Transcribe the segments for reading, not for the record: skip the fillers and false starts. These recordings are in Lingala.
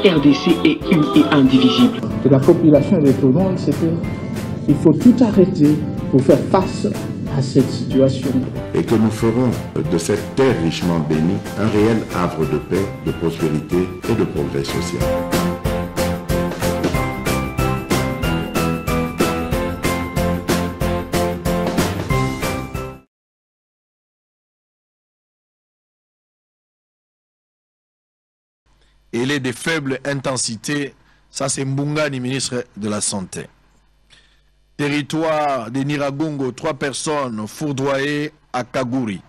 RDC est une et indivisible. De la population et de tout le monde, c'est qu'il faut tout arrêter pour faire face à cette situation. Et que nous ferons de cette terre richement bénie un réel havre de paix, de prospérité et de progrès social. Il est de faible intensité, ça c'est Mbungani, ministre de la Santé. Territoire de Niragongo, 3 personnes foudroyées à Kagouri.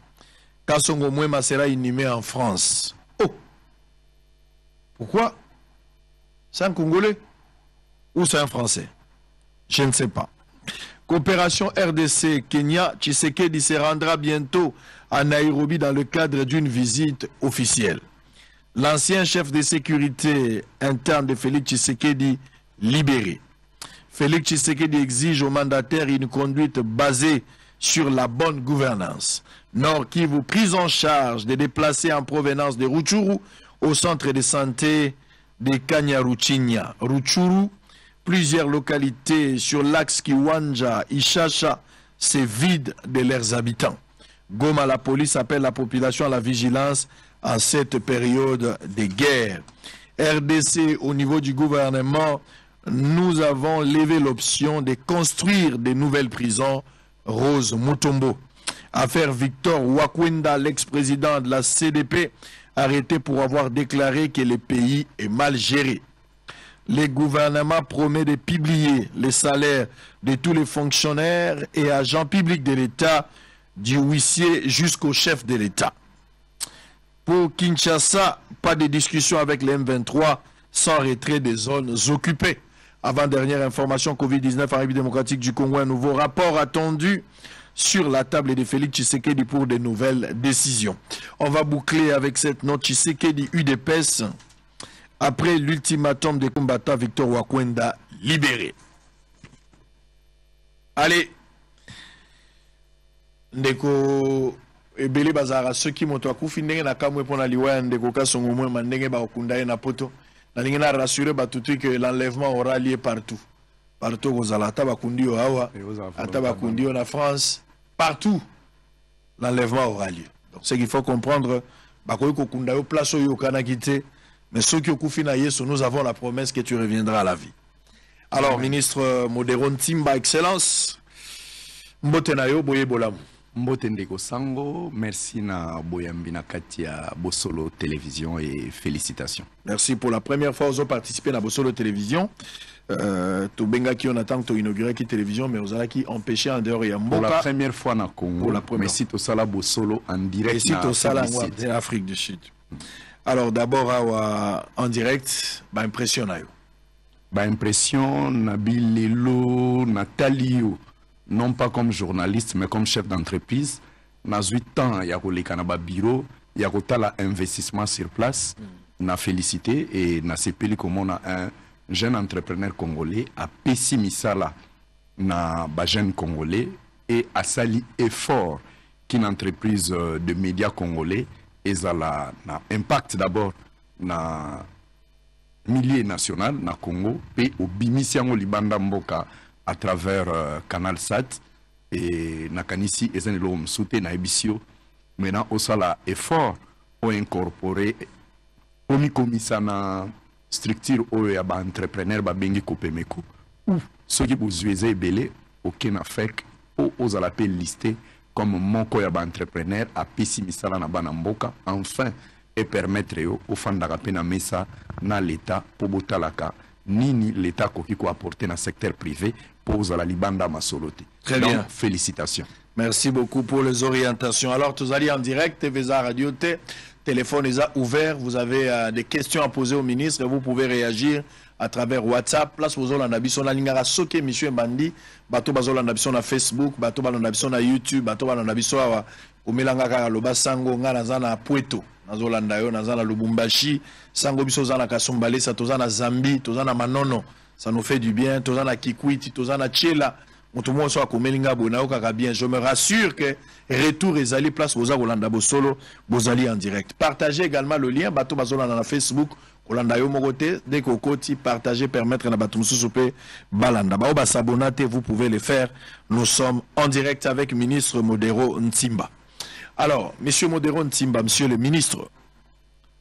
Kassongo Mwema sera inhumé en France. Oh! Pourquoi? C'est un Congolais ou c'est un Français? Je ne sais pas. Coopération RDC-Kenya, Tshisekedi se rendra bientôt à Nairobi dans le cadre d'une visite officielle. L'ancien chef de sécurité interne de Félix Tshisekedi libéré. Félix Tshisekedi exige aux mandataires une conduite basée sur la bonne gouvernance. Nord Kivu, prise en charge des déplacés en provenance de Rutshuru au centre de santé de Kanyaruchinya. Rutshuru, plusieurs localités sur l'axe Kiwanja, Ishasha, se vident de leurs habitants. Goma, la police appelle la population à la vigilance en cette période de guerre. RDC, au niveau du gouvernement, nous avons levé l'option de construire de nouvelles prisons. Rose Mutombo. Affaire Victor Wakwenda, l'ex-président de la CDP, arrêté pour avoir déclaré que le pays est mal géré. Le gouvernement promet de publier les salaires de tous les fonctionnaires et agents publics de l'État, du huissier jusqu'au chef de l'État. Pour Kinshasa, pas de discussion avec les M23 sans retrait des zones occupées. Avant-dernière information, Covid-19 en République démocratique du Congo, un nouveau rapport attendu sur la table de Félix Tshisekedi pour de nouvelles décisions. On va boucler avec cette note Tshisekedi UDPS après l'ultimatum des combattants Victor Wakwenda libéré. Allez, ndeko ebele bazara soki moto akufi ndenge na kamwe pona liwaya ndeko kasongo mwe ndenge ba okunda na poto na lingi na rassurer batutu que l'enlèvement aura lieu partout kozala ata bakundi o awa ata bakundi na France partout l'enlèvement aura lieu. Donc c'est qu'il faut comprendre bakoyi kokunda yo place yo kana kité mais ceux qui okufi na Yesu nous avons la promesse que tu reviendras à la vie. Alors ministre Modéron Timba excellence mbote na yo boye bolamu. Mbote ndeko sango, merci na boyambi na kati ya Bosolo Télévision et félicitations. Merci pour la première fois aux participé à Bosolo Télévision. To benga qui on attend to inaugurer qui télévision mais aux qui empêché en dehors ya mboka. Pour la première fois na Congo. Merci to sala Bosolo en direct. Merci to sala en Afrique du Sud. Alors d'abord en direct, ba impression na yo. Ba impression na bilelo na talio. Non pas comme journaliste, mais comme chef d'entreprise. Dans 8 ans, il y a un bureau, il y a un investissement sur place. On a félicité et on a sepeli comme on a un jeune entrepreneur congolais à Pessimisala, na jeune congolais et à sali effort qu'une entreprise de médias congolais et ça a impact d'abord na milieu national na Congo et au bimisiango libanda mboka à travers Canal Sat et Nakanisi et Zenelo Msoute na Ebisio. Maintenant, au sala effort, on incorporé au commissaire na structure où il y a des entrepreneurs qui bengi kopemeko. Ceux qui vous usez belé, aucun affect, aux appels listés comme mon koya entrepreneur à Pessimisala na Banamboka, enfin, et permettre aux fans d'Arapena Mesa na l'État pour botalaka. Ni l'État qui peut apporter dans le secteur privé pose à la Libanda Masolote. Très bien. Donc, félicitations. Merci beaucoup pour les orientations. Alors, tous allez en direct, TVSA Radio T, téléphone est ouvert. Vous avez des questions à poser au ministre et vous pouvez réagir à travers WhatsApp. Place vous en abisso na lingara soke monsieur Mbandi, bato bazol en abisso na Facebook, bato bazol en abisso na YouTube, bato bazol en abisso wa omelanga kaka loba sango nga na Pweto. Nazolanda yo nazana Lubumbashi, sango biso zana Kasumbalé, sa tozana Zambi, tozana Manono, ça nous fait du bien, tozana Kikwiti, tozana Tchela. Je me rassure que retour et allé place aux Rolanda Bosolo, Bozali en direct. Partagez également le lien, Bato Bazola dans Facebook, Olanda yo mokote, dès que koti partager, permettre na batumsu soupe balanda. Ba oba s'abonnate, vous pouvez le faire. Nous sommes en direct avec ministre Modero Ntimba. Alors, monsieur Modero Ntimba, monsieur le ministre,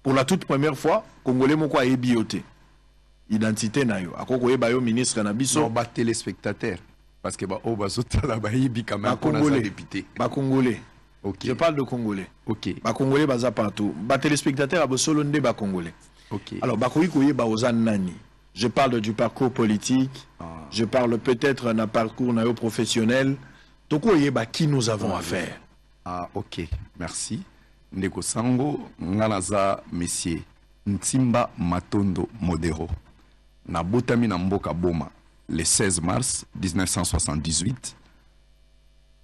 pour la toute première fois, Congolais moko a ebiote. Identité na yo. Akoko eba yo ministre na biso. Non, ba téléspectateur. Parce que ba oba zotala ba yebi quand même pour les député. Ba Congolais. Okay. Je parle de Congolais. OK. Ba Congolais baza partout. Ba téléspectateur a solo nde ba Congolais. OK. Alors, je parle du parcours politique, je parle peut-être d'un parcours professionnel. Qui nous avons affaire. Ah, OK. Merci. Ndeko Sango, nganaza monsieur Ntimba Matondo Modero. Na botami na mboka Boma le 16 mars 1978.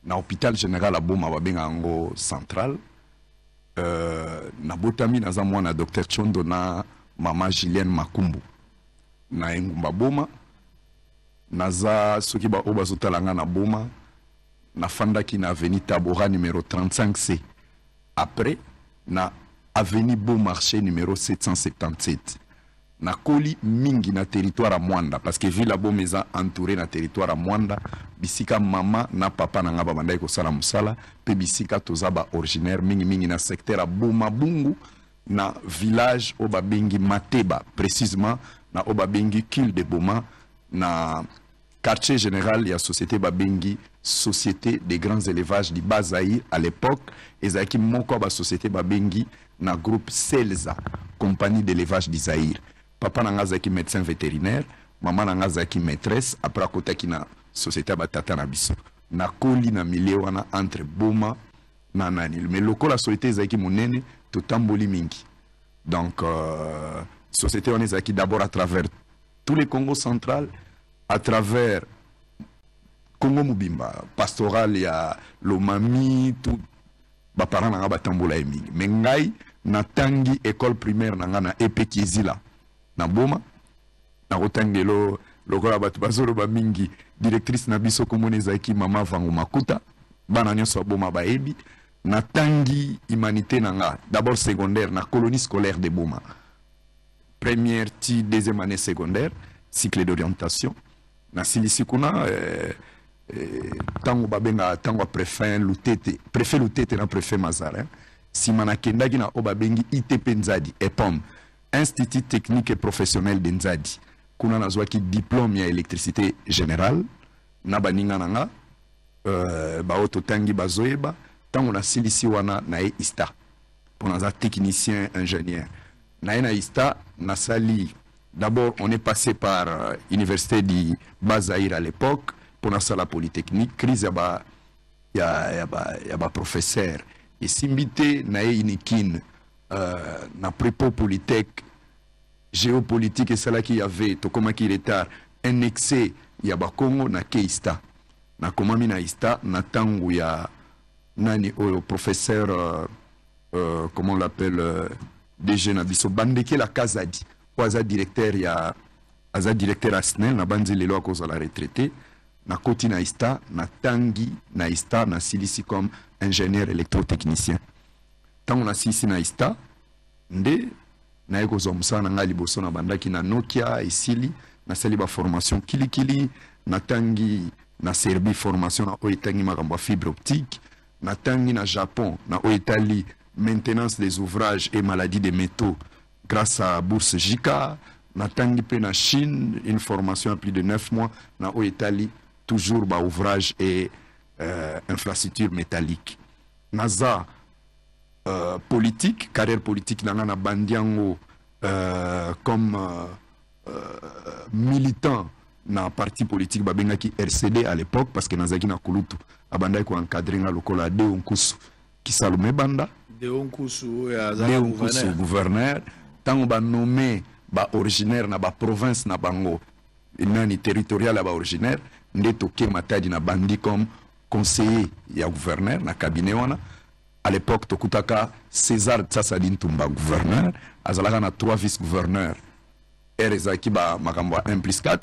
Na hôpital général à Boma babenga ngo central. Na botami naza mwana Dr Chondo na mama Julienne Makumbu na engumba Boma naza soki ba oba zotalanga na Boma na fandaki na avenue Tabora numéro 35C après na avenue Beaumarchais numéro 777 na koli mingi na territoire à Mwanda parce que ville Boma eza entouré na territoire à Mwanda bisika mama na papa na ngaba bandai ko sala musala pe bisika tozaba originaire mingi na secteur à Boma Bungu na village Obabengi Mateba précisément na Obabengi Kil de Boma na quartier général ya société Babengi société des grands élevages du Bazaïr à l'époque ezaki moko ba société Babengi na groupe Selza compagnie d'élevage du Zaïr. Papa nanga zaki médecin vétérinaire, maman nanga zaki maîtresse après kotaki na société batata na biso. Na koli na milieu wana entre Boma na nani. Mais lokola société zaki monene to tamboli mingi. Donc société on zaki d'abord à travers tous les Congo central, à travers Congo Mubimba, pastoral ya Lomami tout ba parents nanga batambola mingi. Mais ngai na tangi école primaire nanga na Epekizila. Na Boma na kotangelo lokola batu bazolo ba mingi directrice na biso komone zaki mama Vangu Makuta bana nyonso Boma baebi na tangi humanité nanga d'abord secondaire na colonie scolaire de Boma première ti deuxième année secondaire cycle d'orientation na silisikuna tango babenga tango préfet Lutete na préfet Mazarin simana kendagi na obabengi ITP Nzadi EPOM Institut technique et professionnel de Nzadi. Kuna nazwaki diplôme ya électricité générale. Na baninga nanga baoto tangi bazoeba. Tango na silisi wana na ISTA. Pour naza technicien ingénieur. Na ISTA na sali. D'abord on est passé par université du Bazaïr à l'époque. Pour na sala polytechnique. Crise ya ba professeur. Et simbité na inikin. Na prépo politique géopolitique et cela qui y avait to comment qui retard un excès ya bakongo na keista na komami na ista na tangu ya nani o professeur comment on l'appelle DG na biso bandeke la Kazadi oza directeur ya aza directeur asnel na banzi lelo a cause la retraité na koti na ista na tangi na ista na silisi comme ingénieur électrotechnicien. Tango na sisi na ista nde na eko zomsa na ngali boso na bandaki na Nokia isili na sali ba formation kilikili na tangi na Serbie formation na oetangi makambo fibre optique na tangi na Japon na oetali maintenance des ouvrages et maladies des métaux grâce à bourse JICA na tangi pe na Chine une formation à plus de 9 mois na oetali toujours ba ouvrage et infrastructure métallique naza politique, carrière politique dans la bandiango comme militant dans le parti politique babengaki RCD à l'époque parce que nazaki na kulutu abandai ko encadrer na lokola de onkusu qui salome banda de onkusu gouverneur tant ba nommé ba originaire na ba province na bango nani territorial ba originaire ndeto ke matadi na bandi comme conseiller ya gouverneur na cabinet wana. À l'époque, Tokutaka, César Tsassadine Tumba, gouverneur, Azalaka na 3 vice-gouverneurs. Erezaki ba makamba 1+4.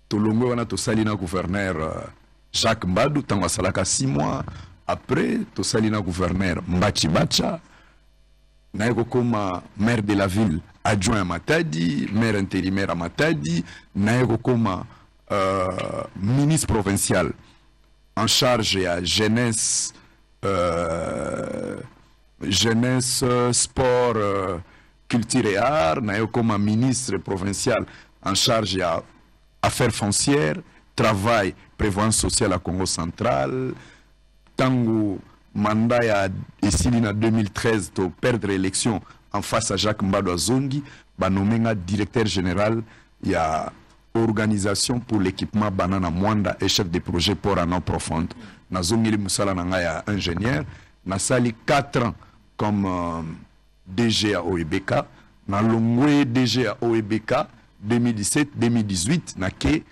Tolongo wana Tosalina gouverneur Jacques Mbadou, tango asalaka 6 mois. Après, Tosalina gouverneur Mbachi Bacha. Naeko koma maire de la ville adjoint à Matadi, maire intérimaire à Matadi, naeko koma ministre provincial en charge à jeunesse, jeunesse, sport, culture et art, naeko koma ministre provincial en charge à affaires foncières, travail, prévoyance sociale à Congo central, tango mandat ya esili en 2013 to perdre l'élection en face à Jacques Mbadou Zongi, ba nommé directeur général ya organisation pour l'équipement Banana Mwanda et chef de projet pour un an profonde. Na Zongi li musala na ya ingénieur, na sali 4 ans comme DG à OEBK, na longwe DG à OEBK 2017-2018 na ke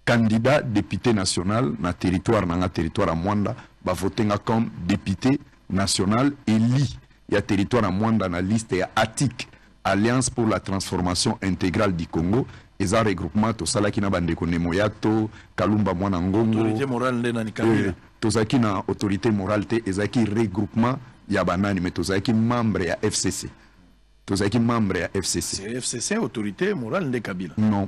candidat député national na territoire à Mwanda ba votenga comme député national élu ya territoire à Mwanda na liste ya ATIC Alliance pour la transformation intégrale du Congo et un regroupement to salaki na bandeko Nemoyato Kalumba Mwana Ngongo autorité morale de nani Kabila to zaki na autorité morale te ezaki regroupement ya banani mais to zaki membre ya FCC to zaki membre ya FCC c'est FCC autorité morale de Kabila non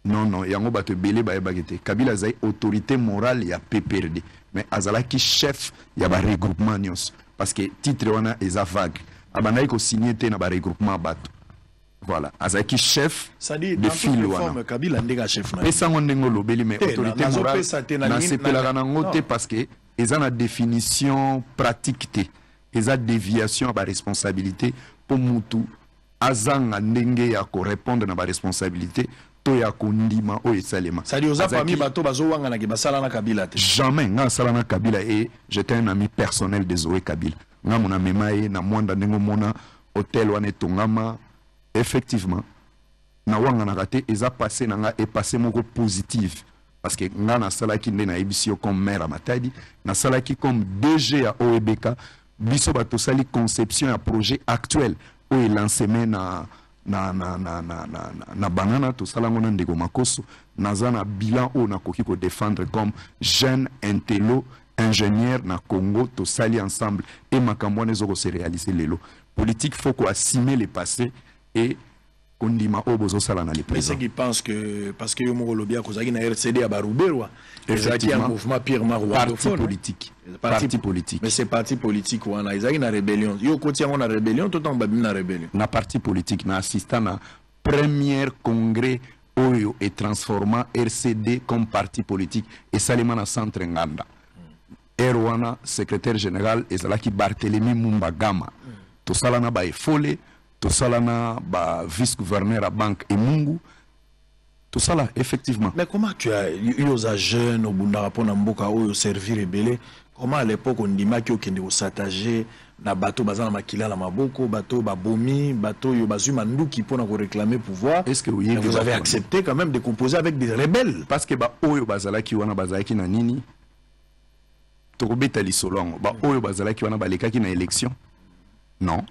non, yango bato belé ba bagete. Kabila zai autorité morale ya PPRD, mais azalaki chef ya ba regroupement nyos parce que titre wana eza vague. Abanayi ko signé te na ba regroupement bato. Voilà, azalaki chef de fil wana. Kabila ndega chef na. Pesa ngondengo lobeli mais autorité morale na sepela na ngote parce que eza na définition pratique te. Eza déviation à ba responsabilité pour mutu azanga ndenge ya ko répondre na ba responsabilité. Ça dit aux familles bateau bazowanga na kibasala na Kabila te. Jamais nga sala na Kabila et j'étais un ami personnel de Zoé Kabila. Nga mona memaye na mwanda ndengo mona hôtel wane tongama effectivement na wanga na raté eza passé na nga et passé moko positif parce que nga na sala ki ndena ebisio comme maire à Matadi na sala ki comme DG à OEBK biso bato sali conception ya projet actuel où il lancé na banana to salango na ndeko makoso nazana bilan o na koki ko défendre comme jeune intello ingénieur na Congo to sali ensemble et makambo ne zo ko se réaliser lelo politique faut ko assumer le passé et kondima o bozo sala na le présent. Mais ceux qui pensent que parce que yo mo lobia ko zaki na RCD à Baruberwa effectivement un mouvement Pierre Maroua parti politique parti politique mais c'est parti politique wana izaki na rébellion yo koti yango na rébellion tout en babim na rébellion na parti politique na assistant na premier congrès oyo et transformant RCD comme parti politique et salima na centre nganda Erwana secrétaire général ezalaki Barthélemy Mumbagama to salana ba efole to salana ba vice-gouverneur à banque et Mungu tout ça là effectivement. Mais comment tu as eu aux jeunes au Bunda pour Namboka ou servir rebelle comment à l'époque on dit que okende au s'attacher na bateau bazana makila la maboko bateau babomi bateau yo bazuma nduki pour na réclamer pouvoir est-ce que vous avez accepté quand même de composer avec des rebelles parce que ba oyo bazalaki wana bazalaki na nini tokobeta lisolongo ba oyo bazalaki wana balekaki na élection non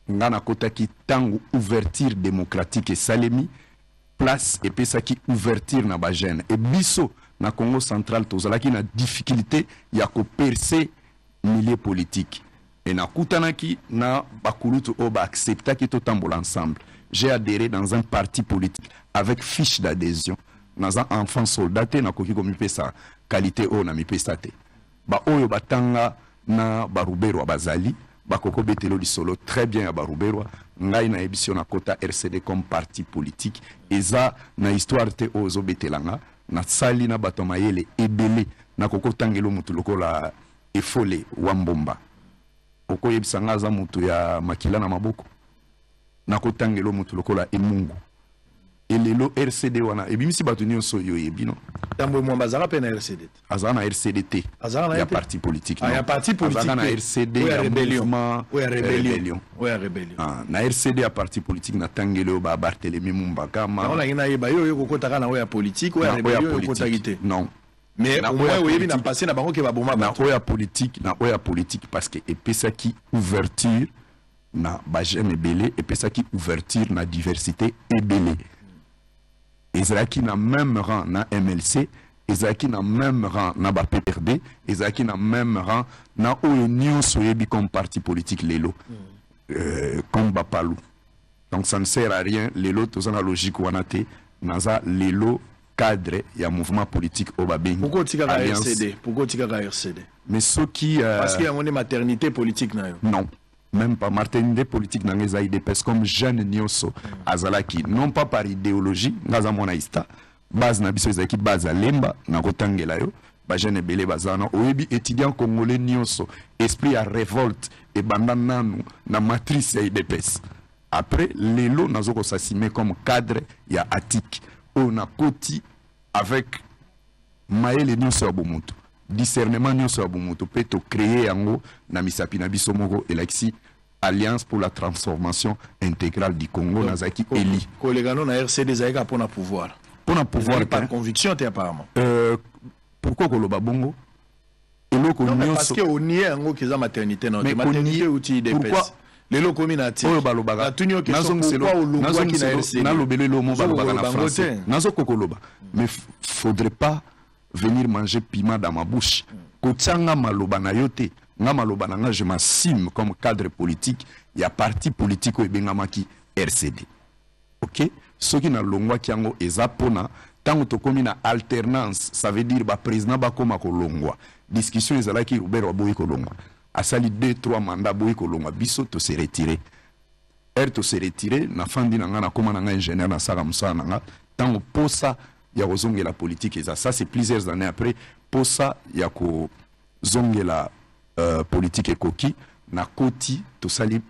ngana kotaki tango ouverture démocratique et salemi place et pesaki ouverture na ba jeune et biso na Congo central tozalaki na difficulté ya ko percer milieu politique et na kutanaki na bakulutu o ba acceptaki to tambola ensemble j'ai adhéré dans un parti politique avec fiche d'adhésion dans un enfant soldat na koki ko mi pesa qualité o na mi pesa te ba oyo batanga na Baruberwa bazali bakoko betelo lisolo très bien à Baruberwa ngai na ebisio na kota RCD comme parti politique eza na histoire te ozo betelanga na sali na bato mayele ebele na koko tangelo mutu lokola efole wambomba oko yebisanga za mutu ya makila na maboko na kotangelo mutu lokola emungu elelo RCD wana ebimisi bato nyonso yo yebino tambo mo bazara pe na RCD azana RCDT ya parti politique ya parti politique azana RCD ya rébellion ya rébellion na RCD ya parti politique na tangelo ba Barthélemy Mumbagama on a ina yeba yo kokota na ya politique ya rébellion kokota non mais au moins oui na passé na bango ke ba boma na oya politique parce que epesaki ouverture na ba jeune ebele epesaki ouverture na diversité ebele ezalaki na même rang na MLC ezalaki na même rang na ba PPRD ezalaki na même rang na oyo nyonso yebi comme parti politique lelo comme Bapalou. Donc ça ne sert à rien. Lelo, tout ça, la logique ou anate, naza lelo cadre, il y a un mouvement politique au Babing. Pourquoi tu as RCD? Pourquoi tu as RCD? Mais ceux qui. Parce qu'il y a une maternité politique. Non. Même pas maternité politique dans les AIDPS comme Jeanne Nyoso Azalaki. Non pas par idéologie, naza monaïsta. Base na biso ezaki base lemba na kotangela yo. Ba jeune belé bazana. Oyebi étudiant congolais Nyoso. Esprit à révolte et bandananu na matrice AIDPS. Après, lelo nazoko s'assumer comme cadre ya Atik. On a koti avec maele Nyoso Abomutu. Discernement Nyoso Abomutu peut to créer yango na misapi na biso moko elaki Alliance pour la transformation intégrale du Congo nazaki Eli. Kolégano na RCD zaika pour na pouvoir. Pour na pouvoir par conviction apparemment. Pourquoi koloba bongo? Non, parce que on y est en qui a maternité non. Maternité outil des pourquoi les locaux minati. Oh balobaka. La tunio qui sont pourquoi au longwa qui na RCD. Na lobele lo mo balobaka na français. Nazo kokoloba. Mais faudrait pas venir manger piment dans ma bouche. Kotsanga maloba na yote. Nga maloba na nga je m'assume comme cadre politique. Il y a parti politique au bengamaki RCD. OK? Ce qui na longwa ki yango ezapona tango to komi na alternance, ça veut dire ba président ba koma ko longwa. Discussion ezalaki Robert Waboyi ko longwa. Asali 2-3 mandats boyi ko longwa biso to se retirer. To se retirer na fandi na nga na koma na nga ingénieur na saka musala na nga tango posa ya kozongela politique eza. Ça c'est plusieurs années après posa ya ko zongela politique ekoki na koti to sali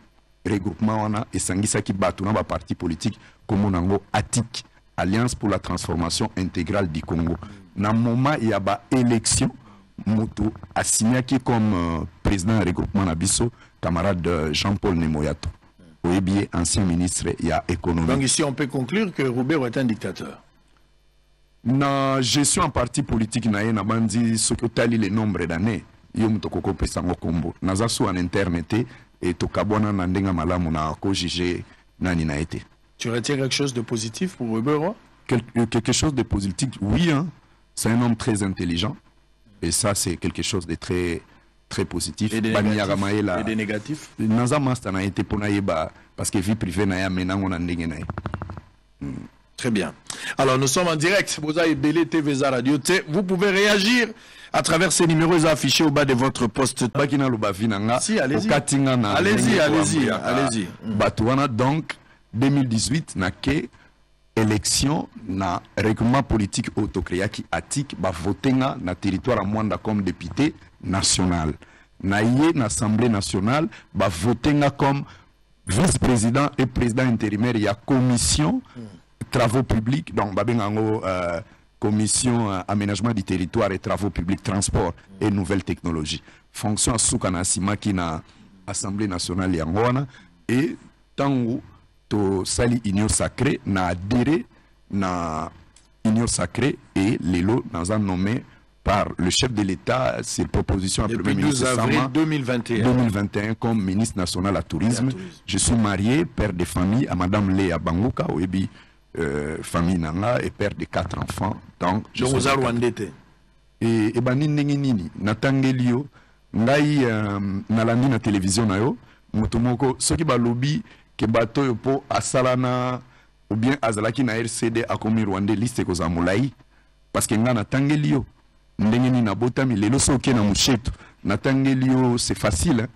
regroupement wana esangisaki bato na ba parti politique comme nango Atik, Alliance pour la transformation intégrale du Congo. Na moment il y a ba élection moto assignaki comme président regroupement na biso camarade Jean-Paul Nemoyato. Oyebi ancien ministre il y a économie. Donc ici on peut conclure que Roubero est un dictateur. Na gestion en parti politique na na bandi sokotali le nombre d'années yo mutoko pesa ngokombo. Naza sou en internet et to kabona na ndenga malamu na ko juger nani na été. Tu retires quelque chose de positif pour Roubero? Quelque chose de positif, oui. Hein. C'est un homme très intelligent. Et ça, c'est quelque chose de très, très positif. Et des négatifs? Parce que vie privée, très bien. Alors, nous sommes en direct. Vous avez Belé TV Radio. Vous pouvez réagir à travers ces numéros affichés au bas de votre poste. Si, allez-y. Allez-y. Donc, 2018, na ke élection na règlement politique autocréa qui Atik ba votenga na territoire à Mwanda comme député national. Na yé na assemblée nationale ba votenga comme vice-président et président intérimaire ya commission travaux publics donc babengango commission aménagement du territoire et travaux publics transport et nouvelles technologies. Fonction à soukana simaki na assemblée nationale ya ngona et tango to sali union sacrée na adhéré na union sacrée et l'élo dans un nommé par le chef de l'État c'est proposition à premier ministre 12 avril 2021 comme ministre national à tourisme. Je suis marié, père de famille à madame Léa Banguka Oebi famille nanga et père de 4 enfants. Donc je vous arwandete et bani nini natangelio ngai nalandi na télévision na yo mutumoko soki ba lobby que bato yopo asalana ou bien azalaki na RCD akomi Rwanda liste ko za mulai parce que nga natangeli yo ndenge ni na botami lelo soke na mushetu natangeli yo c'est facile hein?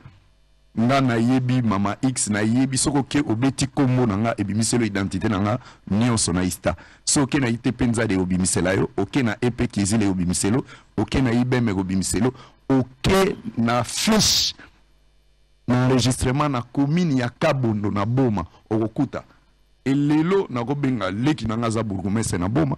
Nga na yebi mama X na yebi soko ke obeti kombo na nga ebimiselo identité na nga nyonso na ista soke na ite penza de obimisela yo oke na EP kizile obimiselo oke na ibeme obimiselo oke na fiche l'enregistrement na commune ya Kabondo na Boma okokuta et lelo na kobenga leki na nga za bourgmestre na Boma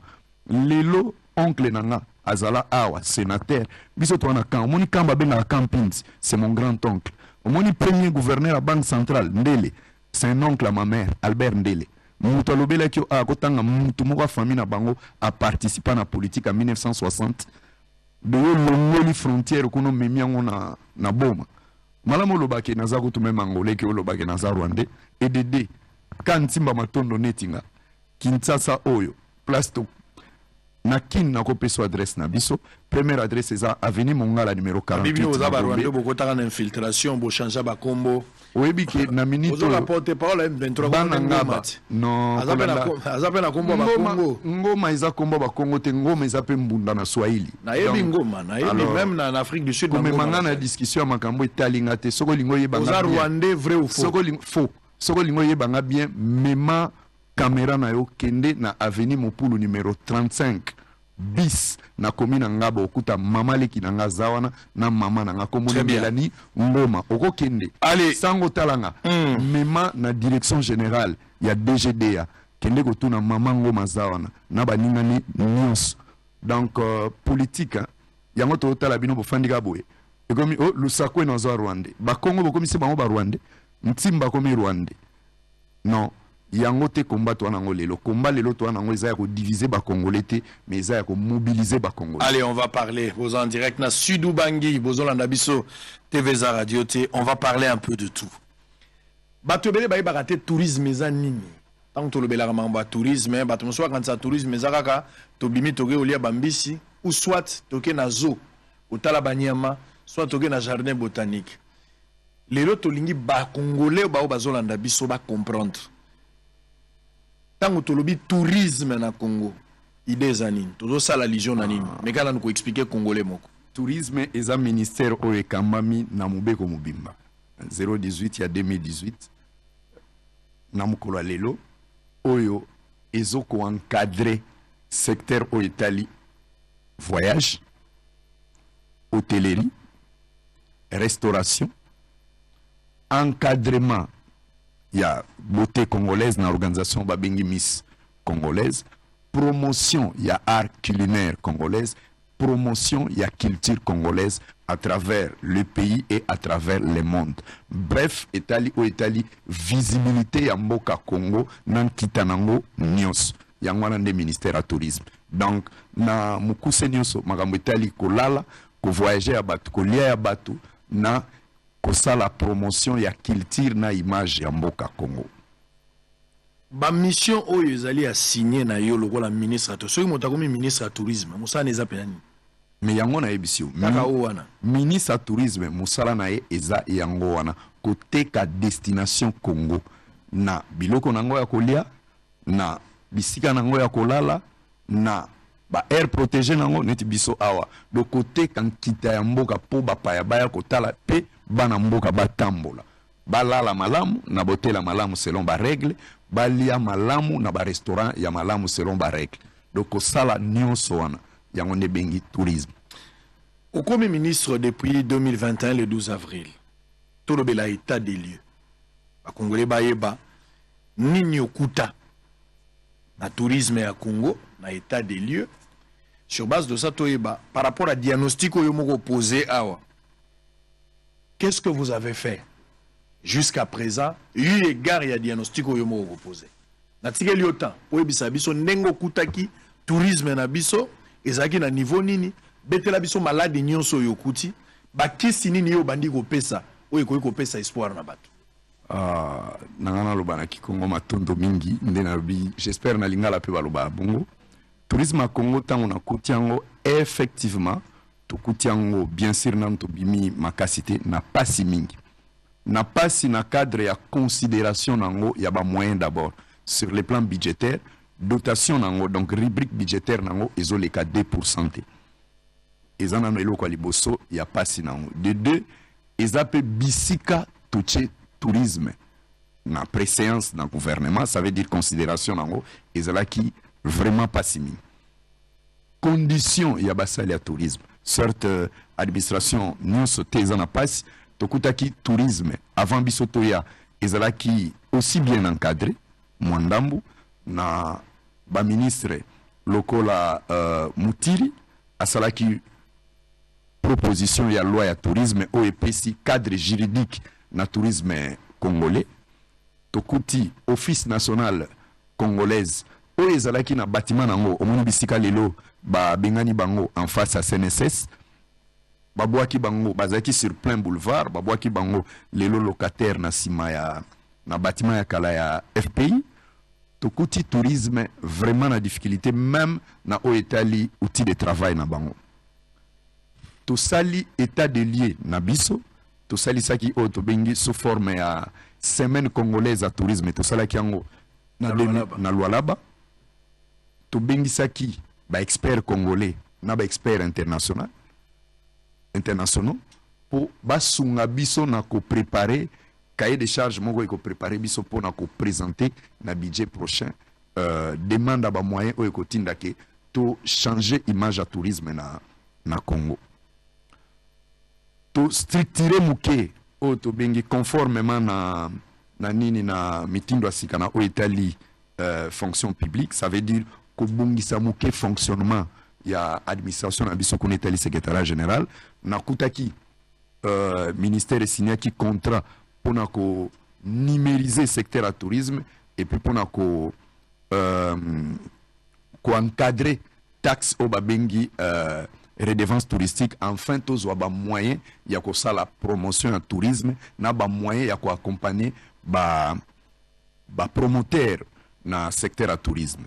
lelo oncle na nga azala awa sénateur biso to na kan moni kamba benga campings c'est mon grand oncle moni premier gouverneur à banque centrale Ndele c'est un oncle à ma mère Albert Ndele muto lobela ki a kotanga mutu moko famille na bango a participé na politique en 1960 de longoli frontière kuno memiango na Boma. Malamo lobake naza kutume mangole ke lobake naza Rwanda et dede kan timba matondo netinga Kinshasa oyo place to na kin na kopesa adresse na biso. Première adresse eza avenue Mongala numéro 48. Bibi oza ba Rwanda boko taka na infiltration bo changer ba combo. Oyebi ke na minute ozo la porte parole M23 bana ngaba. Non, azape na combo ba Congo. Ngoma eza combo ba Congo te, ngoma eza pe mbunda na Swahili. Na yebi ngoma, na yebi même na Afrique du Sud. Comme manga na discussion makambo etalinga te, soko lingo yeba nga. Oza Rwandais vrai ou faux? Soko lingo faux. Soko lingo yeba nga bien mema caméra na yo kende na avenue Mopulu numéro 35 bis na commune ngaba okuta mama leki na nga zawana na mama na nga komona Melanie ngoma oko kende allez sango talanga mema na direction générale ya DGDA kende ko tuna mama ngoma zawana na baningani nyonso donc politique yango to tala bino bo fandika boye ekomi o lusakwe na zo Rwanda ba Congo bo komisi bango ba Rwanda ntimba komi Rwanda non yango te combat to nango lelo combat lelo to nango eza ko diviser ba congolais te mais eza ko mobiliser ba congolais. Allez, on va parler aux en direct na Sudou Bangui bozolanda biso TVza radio te, on va parler un peu de tout. Bato bele ba raté tourisme eza nini tant to lobela mamba tourisme bato mso quand ça tourisme eza kaka to bimi toke olia bambisi ou soit toke na zoo otala banyama soit toke na jardin botanique. Lelo to lingi ba congolais ba bazolanda biso ba comprendre. Tant que tu tourisme na Congo, idée zanine, tout ça la légion nanine. Mais quand nous expliquer congolais moko. Tourisme est un ministère au Ekambami na Mubeko Mubimba. 018 il y a 2018. Namukolo lelo oyo ezoko encadré secteur au Italie voyage, hôtellerie, restauration, encadrement. Il y a beauté congolaise dans l'organisation Babengi Miss congolaise, promotion, il y a art culinaire congolaise, promotion, il y a culture congolaise à travers le pays et à travers le monde. Bref, Italie ou Italie, visibilité ya mboka Congo, nan kitanango nyos. Yangwana nde ministère à tourisme. Donc, na mukuse nyoso, magambo Italie kolala, ko voyager à batu, ko lia ya batu, na ça la promotion ya culture na image ya mboka Congo. Ba mission oyo ezali a signé na yo lokola ministre to soki moto akomi ministre ya tourisme musala eza penani mais yango na ebisio kaka wana ministre ya tourisme musala na ye eza yango wana koteka destination Congo na biloko nango ya kolia na bisika nango ya kolala na ba air protégé nango neti biso awa do côté kankita ya mboka po bapaya baya kotala pe bana mboka batambola balala malamu na botela malamu selon ba règle balia malamu na ba restaurant ya malamu selon ba règle donc sala nyonso wana yango ne bengi tourisme. Au comme ministre depuis 2021 le 12 avril tout le bela état des lieux ba congolais bayeba nini okuta na tourisme ya Congo na état des lieux. Sur base de ça, par rapport à diagnostic que vous posé, qu'est-ce que vous avez fait jusqu'à présent? Eu égard à diagnostic que vous posé. Natika liota, pour biso nengo kutaki tourisme na biso, ezaki na niveau nini, betela biso malade nyonso yokuti, ba kisi nini yo bandi ko pesa, oyo ko pesa espoir na bato. Nangana lobana ki Congo matondo mingi, ndena bi, j'espère na lingala pe baloba bongo. Tourisme à Congo, tant on a koutiango, effectivement, tout koutiango, bien sûr, nan to bimi makasité, n'a pas si mingi. N'a pas si na cadre ya considération nango, y a ba moyen d'abord. Sur le plan budgétaire, dotation nango, donc rubrique budgétaire nango, ils ont les cas 2%. Ils en ont le quoi liboso, y a pas si nango. De deux, ils appellent bisika touché tourisme. Na préséance dans le gouvernement, ça veut dire considération nango, ils ont là qui vraiment pas si mis. Condition il y a basali à tourisme. Certes administration nous sauté en passe tokutaki tourisme avant bisotoya ezala qui aussi bien encadré Mwandambu na ba ministre lokola Mutiri asala qui proposition ya loi ya tourisme OEPC cadre juridique na tourisme congolais tokuti office national congolaise oyo ezalaki na bâtiment nango omoni bisika lelo ba bengani bango en face à CNSS babwaki bango bazaki sur plein boulevard babwaki bango lelo locataire na sima ya na bâtiment ya kala ya FPI Tokouti tourisme vraiment na difficulté même na o etali outil de travail na bango. To sali état de lié na biso, to sali saki o to bengi sous forme ya semaine congolaise à tourisme, to sala kiango na Lualaba. To bengi saki ba expert congolais na ba expert internationaux pour basunga biso na ko préparer cahier de charge moko ko préparer biso pour na ko présenter na budget prochain demande ba moyen o ko tinda ke to changer image à tourisme na Congo. To structurer muke o to bengi conformément na nini na mitindo asika na o Italie fonction publique, ça veut dire ko bungisa muke fonctionnement ya administration na biso ko Italie secrétariat général na kutaki ministère signé qui contrat pour na ko numériser secteur à tourisme et puis pour na ko encadrer taxe au babengi redevance touristique, enfin tous ba moyen ya ko sala promotion en tourisme na ba moyen ya ko accompagner ba promoteur na secteur à tourisme.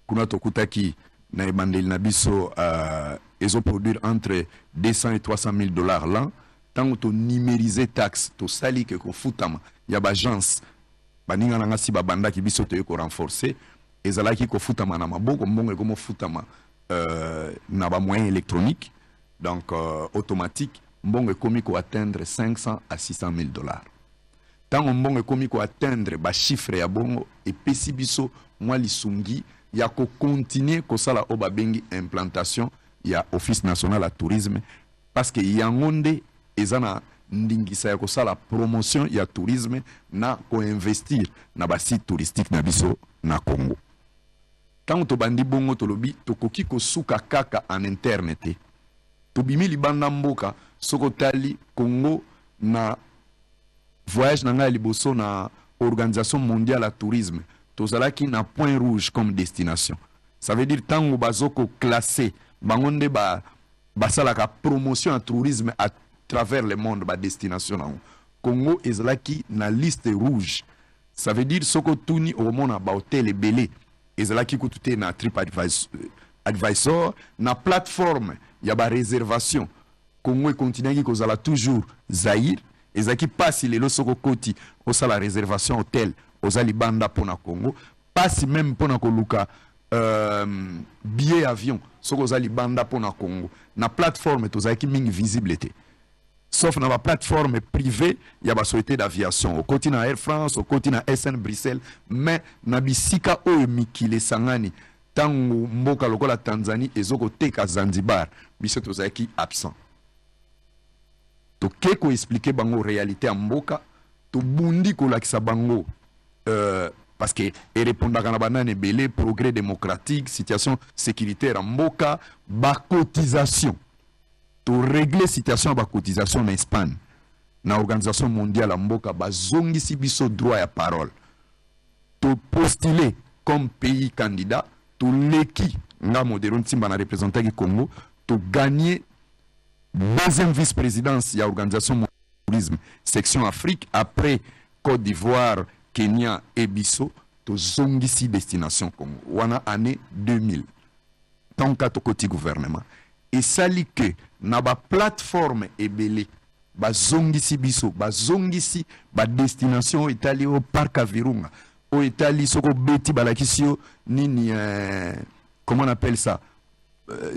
Kuna tokutaki na ebandeli na biso ezo produire entre 200 et 300 000 dollars l'an. Tant que numériser taxe to sali que ko futama ya ba agence baninga na ngasi ba banda ki biso to ko renforcer ezalaki ko futama na maboko mbongo ko mo futama na ba moyen électronique donc automatique mbongo komi ko atteindre 500 à 600 000 dollars. Tant mbongo komi ko atteindre ba chiffre ya bongo et pesi biso mwa lisungi ya ko continuer ko sala o ba bengi implantation ya office national à tourisme parce que yangonde ezana ndingisa ya ko sala promotion ya tourisme na ko investir na ba site touristique na biso na Congo. Tant to bandi bongo to lobi to koki ko suka kaka en internet to bimi libanda mboka soko tali Congo na voyage na ngai liboso na organisation mondiale à tourisme to zalaki na point rouge comme destination. Ça veut dire tango bazoko classé bangonde ba salaka promotion à tourisme à travers le monde ba destination. Congo ezalaki na liste rouge. Ça veut dire soko tuni au monde ba hôtel belé ezalaki kutute na TripAdvisor na plateforme ya ba réservation. Congo continue ko zala toujours Zaïre ezaki pasi lelo soko koti o sala réservation hôtel ozali banda pona Congo pasi même pona koluka billet avion soko ozali banda pona Congo na plateforme tozaki mingi visibilité sauf na ba plateforme privée ya ba société d'aviation au côté na Air France au côté na SN Bruxelles mais na bisika oyo mikile sangani tango mboka lokola Tanzanie ezoko teka Zanzibar biso tozaki absent to keko expliquer bango réalité ya mboka to bundi ko lakisa bango parce que et répondre à banane belé progrès démocratique situation sécuritaire en mboka ba cotisation to régler situation ba cotisation en Espagne na organisation mondiale en mboka ba zongi si biso droit à parole to postuler comme pays candidat to leki nga modéron timba na représenter ki Congo to gagner deuxième vice-présidence ya organisation mondiale tourisme section Afrique après Côte d'Ivoire Kenya et Bisso to zongisi destination Congo wana année 2000 tant qu'à to côté gouvernement et sali que na ba plateforme ebele ba zongisi biso ba zongisi ba destination Italie au parc à Virunga au Italie soko beti balakisio nini comment on appelle ça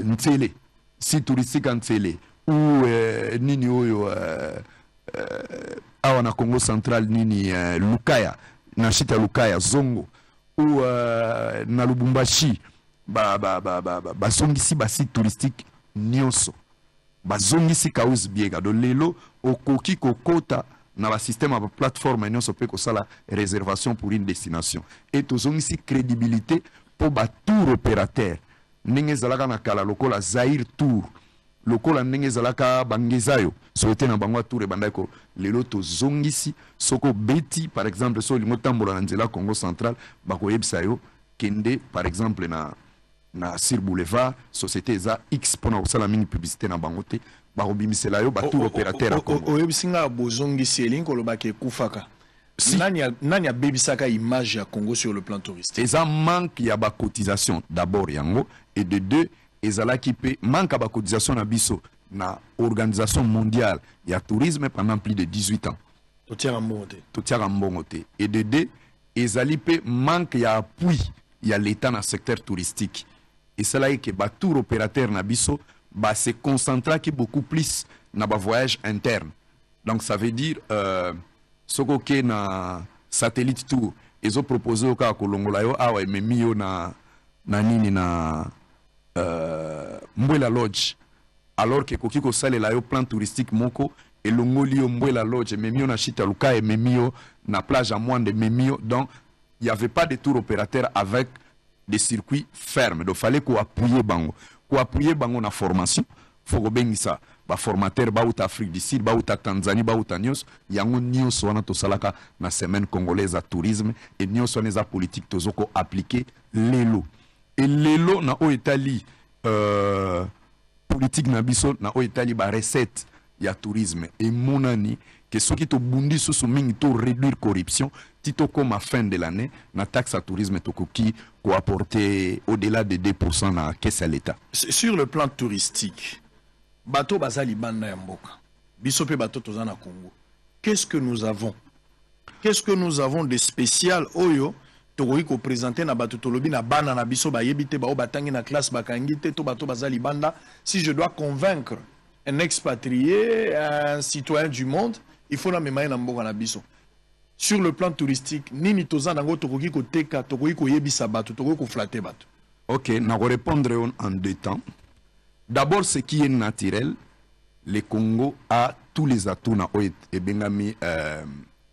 Ntsele site touristique en Ntsele ou nini oyo awa na Congo central nini Lukaya na chita Lukaya zongo ou na Lubumbashi ba zongisi ba site touristique nyonso ba zongisi kaus biega do lelo okoki kokota na ba système ba plateforme nyonso pe ko sala réservation pour une destination et to zongisi crédibilité pour ba tour opérateur ndenge zalaka na kala lokola Zaïre Tour lokola ndenge zalaka bangezayo sote na bango tour e bandako lelo to zongisi soko beti par exemple so lingo tambola na nzela Congo central bako yebisa yo kende par exemple na Sir Boulevard société za X pona osala mini publicité na bangote ba robimisela yo ba tour opérateur o yebisinga bozongisi elingo lobake kufaka Si. Nani a baby saka image à Congo sur le plan touristique. Et ça manque y a ba cotisation d'abord yango et de deux ezala qui peut manque ba cotisation na biso na organisation mondiale y a tourisme pendant plus de 18 ans. Tout tient en monte. Tout tient en monte. Et de deux ezali peut manque y a appui y a l'état dans le secteur touristique. Et cela est que ba tour opérateur na biso ba se concentrer qui beaucoup plus na ba voyage interne. Donc ça veut dire soko ke na satellite tour ils ont proposé au cas kolongola yo awa memio na nini na Mbwela Lodge alors que koki ko salela yo plan touristique moko et longoli yo Mbwela Lodge memio na Chitaluka et memio na plage à moins de memio. Donc il n'y avait pas de tour opérateur avec des circuits fermes. Donc fallait qu'on appuyer bango na formation. Faut que ça ba formateur ba outa Afrique du Sud ba outa Tanzanie ba outa nyos yango nyos wana to salaka na semaine congolaise à tourisme et nyos wana za politique tozoko appliquer lelo et lelo na o Italie politique na biso na o Italie ba recette ya tourisme et monani que ceux qui to bundi sous mingi to réduire corruption tito comme à fin de l'année na taxe à tourisme tokoki ko apporter au-delà de 2% na caisse à l'État. Sur le plan touristique, bateau bazali banda ya mboka. Biso pe bateau tozana Congo. Qu'est-ce que nous avons? Qu'est-ce que nous avons de spécial oyo tokoki ko présenter na bateau tolobi na bana na biso ba yebite ba o batangi na classe bakangi te to bateau bazali banda. Si je dois convaincre un expatrié, un citoyen du monde, il faut na memaye na mboka na biso. Sur le plan touristique, nini tozana ngo tokoki ko teka tokoki ko yebisa bateau tokoki ko flatter bateau. OK, na ko répondre en deux temps. D'abord, ce qui est naturel, le Congo a tous les atouts dans le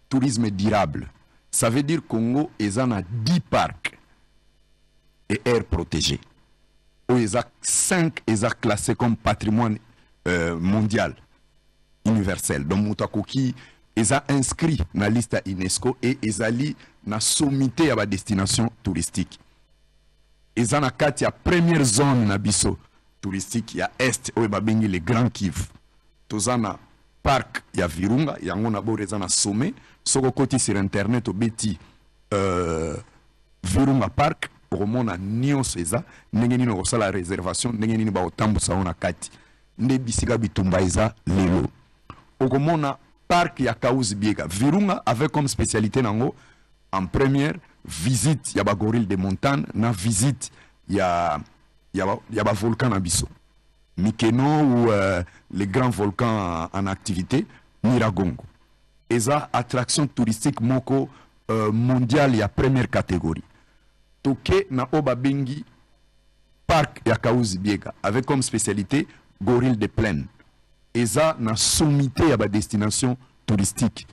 tourisme durable. Ça veut dire que le Congo a 10 parcs et aires protégées. Il y a 5 classés comme patrimoine mondial universel. Donc, Moutakoki est inscrit dans la liste UNESCO et ils ont la sommité à la destination touristique. Ils ont la première zone na biso touristique ya est o babengi le Grand Kivu tozana parc ya Virunga yango na boreza na sommet soko koti sur internet obeti Virunga park romona nyonso eza ndenge nini okosala réservation ndenge nini ba otambusa ona kati nde bisika bitumba eza lelo okomona parc ya Kahuzi Biega Virunga avec comme spécialité nango en première visite ya ba gorille de montagne na visite ya ba volcan Abisso. Mikeno ou les grands volcans en activité, Miragongo. Et ça, attraction touristique moko mondiale, il y a première catégorie. Toké na Obabengi, parc ya Kahuzi Biega, avec comme spécialité gorille de plaine. Et ça, na sommité à ba destination touristique.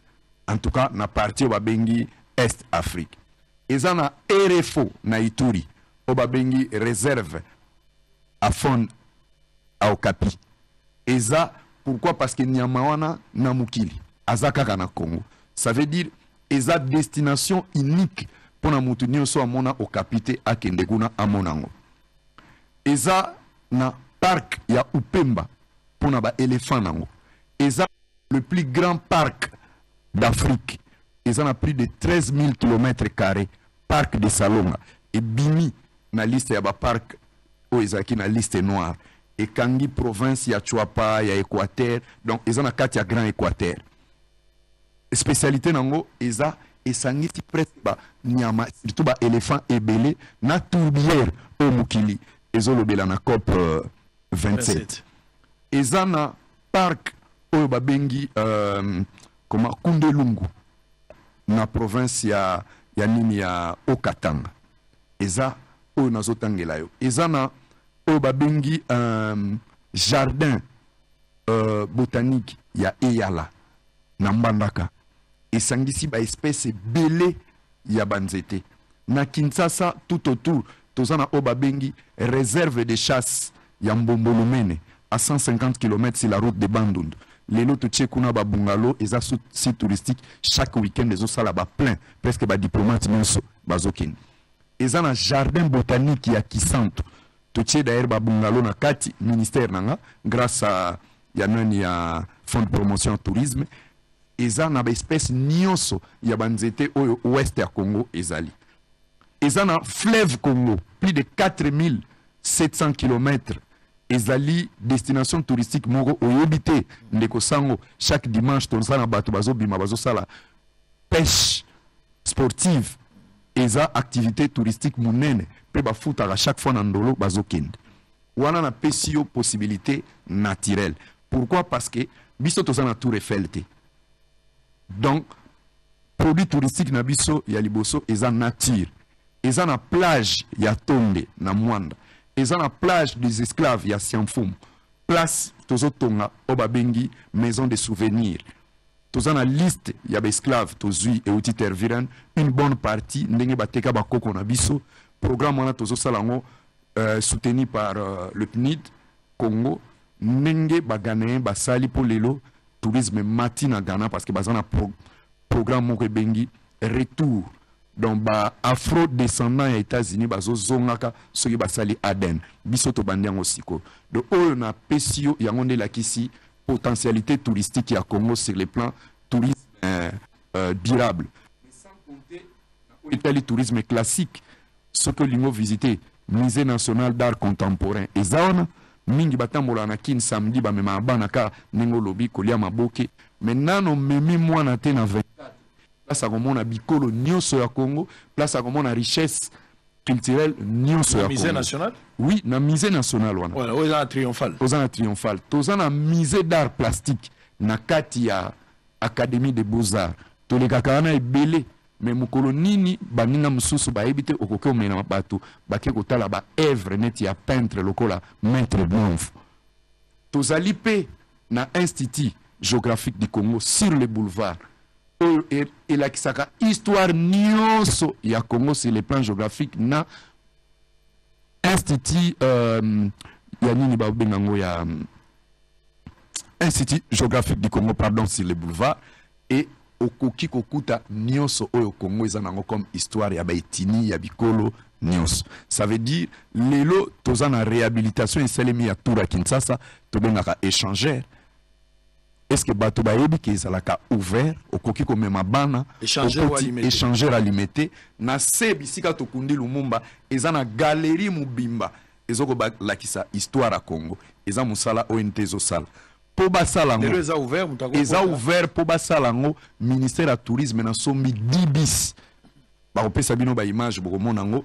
En tout cas, na partie Obabengi Est Afrique. Et ça, na RFO, na Ituri, Obabengi réserve à fond à Okapi. Et ça, pourquoi? Parce que Nyamawana na Mukili, Azaka na Congo. Ça veut dire, eza destination unique pour na mutunio so amona Okapite a Kendeguna a Monango. Eza na parc ya Upemba pour na ba éléphant nango. Eza le plus grand parc d'Afrique. Eza na plus de 13 000 km², parc de Salonga. Et Bimi na liste ya ba parc Oezaki na liste noire et Kangi province ya Chuapa ya Équateur donc ils ont na carte ya Grand Équateur spécialité nango eza esangisi presque ba nyama surtout ba éléphant ebele na tourbière au Mukili ezolobela na COP 27 eza na parc oyo babengi comment Kundelungu na province ya nini ya Okatanga eza oyo nazotangela yo eza na oyo babengi jardin botanique ya Eyala na Mbandaka esangisi ba espèce belé ya banzete na Kinshasa tout autour tozana oyo babengi réserve de chasse ya Mbombolomene à 150 km sur la route de Bandundu lelo totie kuna ba bungalow eza site touristique chaque week-end ezosala ba plein presque ba diplomate nyonso bazokende eza na jardin botanique ya Kisantu totie d'ailleurs ba bungalow na kati ministère nanga grâce à ya nani ya fonds de promotion tourisme eza na ba espèce nyonso ya banzete oyo ouest ya Congo ezali. Eza na fleuve Congo, plus de 4700 km. Ezali destination touristique moko oyebite ndeko sango chaque dimanche tozana bato bazo bima bazo sala pêche sportive. Eza activité touristique monene pe ba futaka chaque fois na ndolo bazo kende. Wana na pesio possibilité naturelle. Pourquoi? Parce que biso tozana Tour Eiffel te. Donc produit touristique na biso ya liboso eza nature. Eza na plage ya Tonde na Mwanda. Eza na plage des esclaves ya Siamfum. Place tozo tonga obabengi maison de souvenirs. Toza na liste ya ba esclaves tozui e uti terviren une bonne partie ndenge bateka bakoko na biso. Programme wana tozo salango soutenu par le PNID Congo. Ndenge baganayen basali po lelo tourisme mati na Ghana parce que bazana programme moko bengi retour. Donc ba afro-descendants ya États-Unis bazo zongaka soki basali Aden. Biso to bandiango siko. Donc oyo na pesio yango nde lakisi potentialité touristique ya Congo sur le plan tourisme durable. Mais sans compter le tourisme classique, ce que l'on visité, musée national d'art contemporain et zaona mingi batambola na kin samedi ba mema bana ka ningo lobi kolia maboke maintenant on memi mwana te na 24 place à komona bikolo nyonso ya Congo, place à komona richesse culturelle nyonso ya Congo. Musée national? Oui, na musée national wana. Voilà, ozana triomphal. Ozana triomphal. Tozana musée d'art plastique na kati ya Académie des Beaux-Arts. Tolekaka wana ebele mais mukolo nini baninga mususu baebite okoke omena bato bake kotala ba œuvre net ya peintre lokola Maître Blanc. Tozali pe na Institut géographique du Congo sur le boulevard. Et la kisaka histoire nyonso ya Congo sur le plan géographique na Institut ya nini ba bengango ya Institut géographique du Congo pardon sur le boulevard et okoki kokuta nyonso oyo Congo ezanango comme histoire ya baetini ya bikolo nyonso. Ça veut dire lelo tozana réhabilitation esalemi ya tour à Kinshasa to bengaka échangeur. Est-ce que bato bayebi ki ezalaka ouvert okoki komema bana échangeur alimité na se bisika tokundi Lumumba ezana galerie mubimba ezoko lakisa histoire à Congo eza musala ONT ezosala po basala ngo eza ouvert po basala ngo ministère ya tourisme na sombi 10 bis bakopesa bino ba image bokomona ngo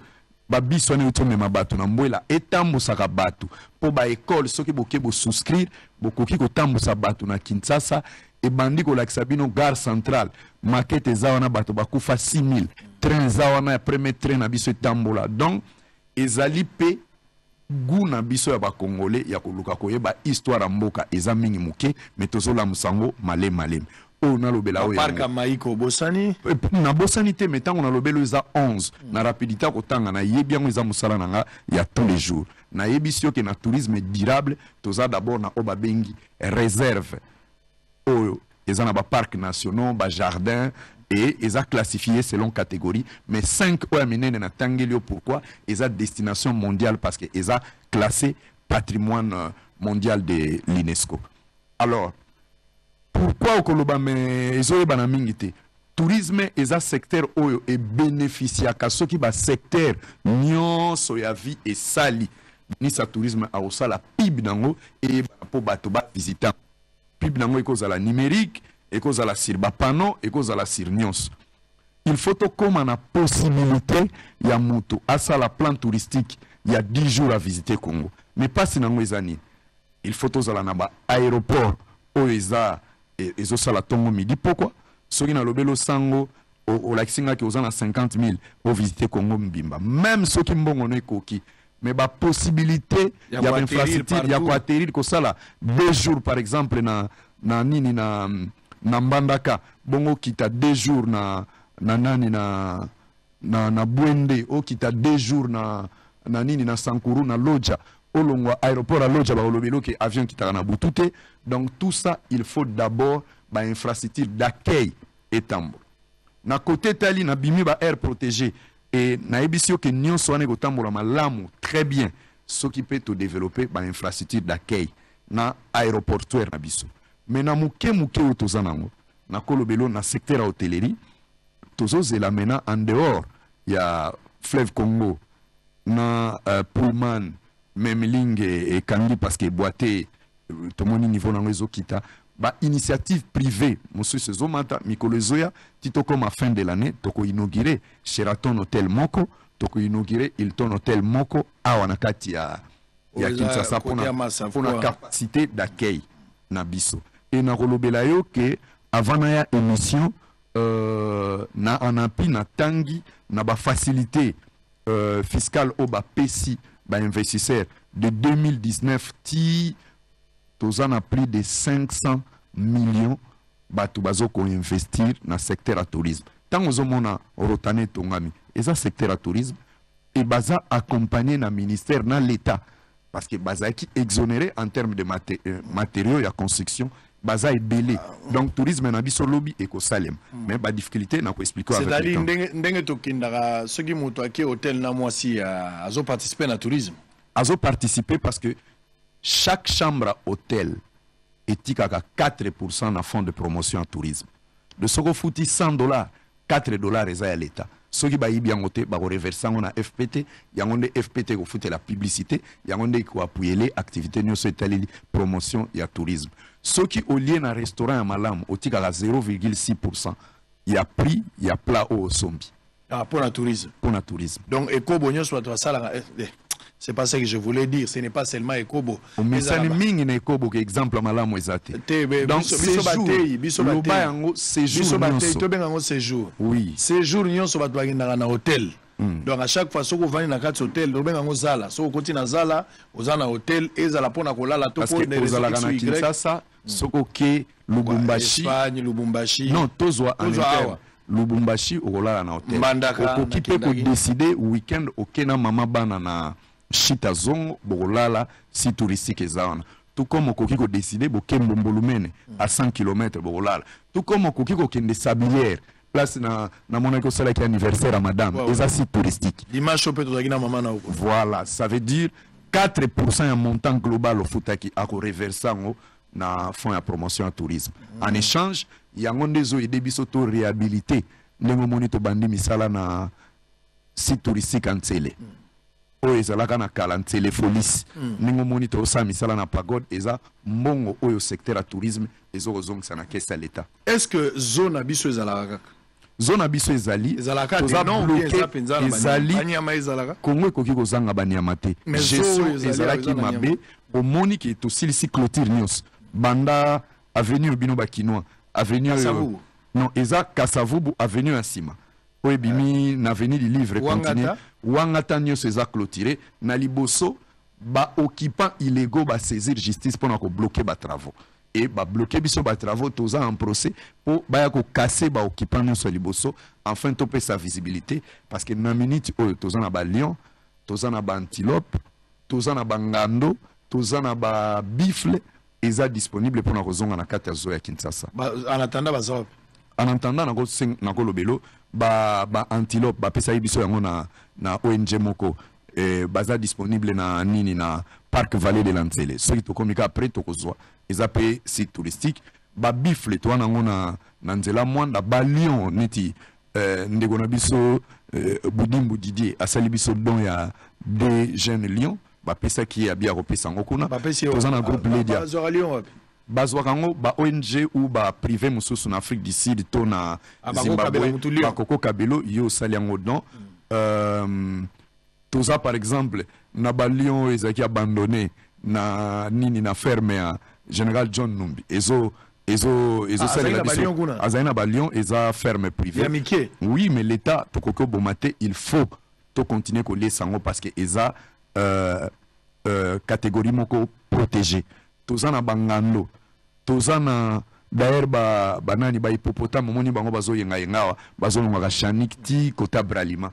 babiso ane utomema bato na mbwela etambosaka bato po ba école soki boke bo souscrire bokoki kotambosa bato na Kinshasa ebandi kolakisa bino gare centrale maquette eza wana bato bakufa 6000 train eza wana ya premier train na biso etambola donc ezali pe guna biso ya bakongole ya koluka koyeba histoire mboka eza mingi muke metozola musango malem o na lobela o parka maiko bosani na bosani te metango na lobelo eza 11 na rapidité ko tanga na yebi yango eza musala nanga ya tous les jours na yebisio ke na tourisme durable toza d'abord na oba bengi réserve o eza na ba parcs nationaux ba jardins et ils ont classifié selon catégorie, mais 5 OMN na Tangelio pourquoi ils ont destination mondiale parce que ils ont classé patrimoine mondial de l'UNESCO. Alors, pourquoi au Koloba mais ils ont banamingité tourisme est un secteur où est bénéficiaire car ce qui va secteur nyon soya vie et sali ni sa tourisme a aussi la PIB nango et pour batoba visitant PIB nango est cause à la numérique et cause à la sirba panneau et cause à la sirnios. Il faut comme on a possibilité il y a moto à ça la plan touristique il y a 10 jours à visiter Congo mais pas si nango ezani il faut tous à la aéroport au eza et ça la tongo midi pourquoi ceux qui na lobelo sango au laxinga qui aux 50 000 pour visiter Congo mbimba même ceux qui mbongo ne koki mais ba possibilité il y a infrastructure il y a quoi atterrir ko sala 2 jours par exemple na nini na Mbandaka bongo kita 2 jours na nani na Bwende o kita 2 jours na nini na Sankuru na Loja olongwa aéroport à Loja ba olobelo ke avion kita na Butute donc tout ça il faut d'abord ba infrastructure d'accueil et tambo na côté tali na bimi ba air protégé et na ebisio ke nyonso ane ko tambola malamu très bien ce qui peut te développer ba infrastructure d'accueil na aéroportuaire na biso mais na muke utozanango na kolobelo na secteur hôtellerie tozozela mena en dehors ya fleuve Congo na Pullman Memling et Kangi parce que boité tout mon niveau nango ezokita ba initiative privée monsieur sezomata mikolo zoya tito comme à fin de l'année toko inaugurer Sheraton Hotel Moko toko inaugurer Hilton Hotel Moko awa na kati ya Kinshasa pour la capacité d'accueil na biso et na kolobela yo que avant na ya émission na anapi na tangi na ba facilité fiscale au ba PESI ba investisseur de 2019 ti tozana plus de 500 millions batu bazoko investir na secteur à tourisme tant ozomona rotane tongami et ça secteur à tourisme et baza accompagné na ministère na l'état parce que baza qui exonéré en termes de matériaux et construction baza est belé donc tourisme na biso lobby et ko salem mais ba difficulté na ko expliquer avec c'est-à-dire ndenge tokindaka soki moto aki hôtel na mwasi azo participer na tourisme azo participer parce que chaque chambre hôtel est à 4% dans fonds de promotion en tourisme de ce qu'on fout $100 $4 est à l'état ce qui va y bien côté va reverser on a FPT y a on des FPT qui fout la publicité y a on des qui appuyer les activités nous c'est la promotion et tourisme ce qui au lieu d'un restaurant à Malam au tika à 0,6% il y a prix il y a plat au sombi pour la tourisme donc Eko Bonyo soit toi ça c'est pas ça que je voulais dire ce n'est pas seulement Ekobo mais ça n'est mingi na Ekobo que exemple Malam ezate donc séjour oui séjour nyonso bato bakendaka na hôtel donc à chaque fois soko vani na kati hôtel lobenga ngo zala soko koti na zala ozana hôtel ezala pona kolala to ko ne rezala na Kinshasa soko ke Lubumbashi Espagne Lubumbashi non tozwa en interne Lubumbashi okolala na hôtel okipe ko décider weekend okena mama bana na Chita zongo bokolala si touristique ezana tout comme okoki ko décider bokembo mbolumene à 100 km bokolala tout comme okoki ko kende Sablière place na monako sala ki anniversaire à madame et si touristique dimanche peut to na mama na voilà ça veut dire 4% en montant global au futaki a ko reverser na fonds de promotion à tourisme en échange yango ndezo aider biso to réhabiliter ndenge moni to bandi misala na site touristique Antsele oyo ezalaka na kala Ntsele Folis ndenge moni to sa misala na pagode eza mbongo oyo secteur à tourisme ezokozongisa na caisse à l'état est-ce que zone biso ezalaka zone biso ezali toza bloqué ezali Kongo ekoki kozanga banyama te gestion ezalaki mabe omoni ke tosilisi clôture nyonso banda avenue bino bakinois avenue non eza Kasavubu avenue ya sima oyo ebimi na avenue du livre continue wangata nyonso eza clôturé na liboso ba occupants illégaux ba saisir justice mpona kobloke batravaux et ba bloquer biso batravaux toza en procès po baya ko casser ba occupants nyonso ya liboso enfin tope sa visibilité parce que na minute oyo toza na ba lion toza na ba antilope toza na ba ngando toza na ba bifle eza disponible mpona kozonga na kati ya zo ya Kinshasa en attendant na kolobelo ba antilope ba pesa biso yango na ONG moko baza disponible na nini na parc Vallée de l'Antsele soki tokomika après tokozwa eza pe site touristique ba bifle to nango na nzela mwanda ba lion neti ndeko na biso Budimbu Didier asali biso don ya des jeunes lions ba pesa ki ya bia kopesa ngo kuna toza na groupe Ledia bazwakango ba ONG ou ba privé mosusu na Afrique du Sud to na Zimbabwe ba Koko Kabelo yo sali yango don toza par exemple na ba lion ezaki abandonné na nini na ferme ya Général John Numbi ezo sali la biso azana ba lion eza ferme privée oui mais l'état to koko bomate il faut to continuer ko lesango parce que eza catégorie moko protégée toza na bangando toza na d'ailleurs banani ba hippopotame moni bango bazo yenga yengawa bazo ngaka chanik ti kota bralima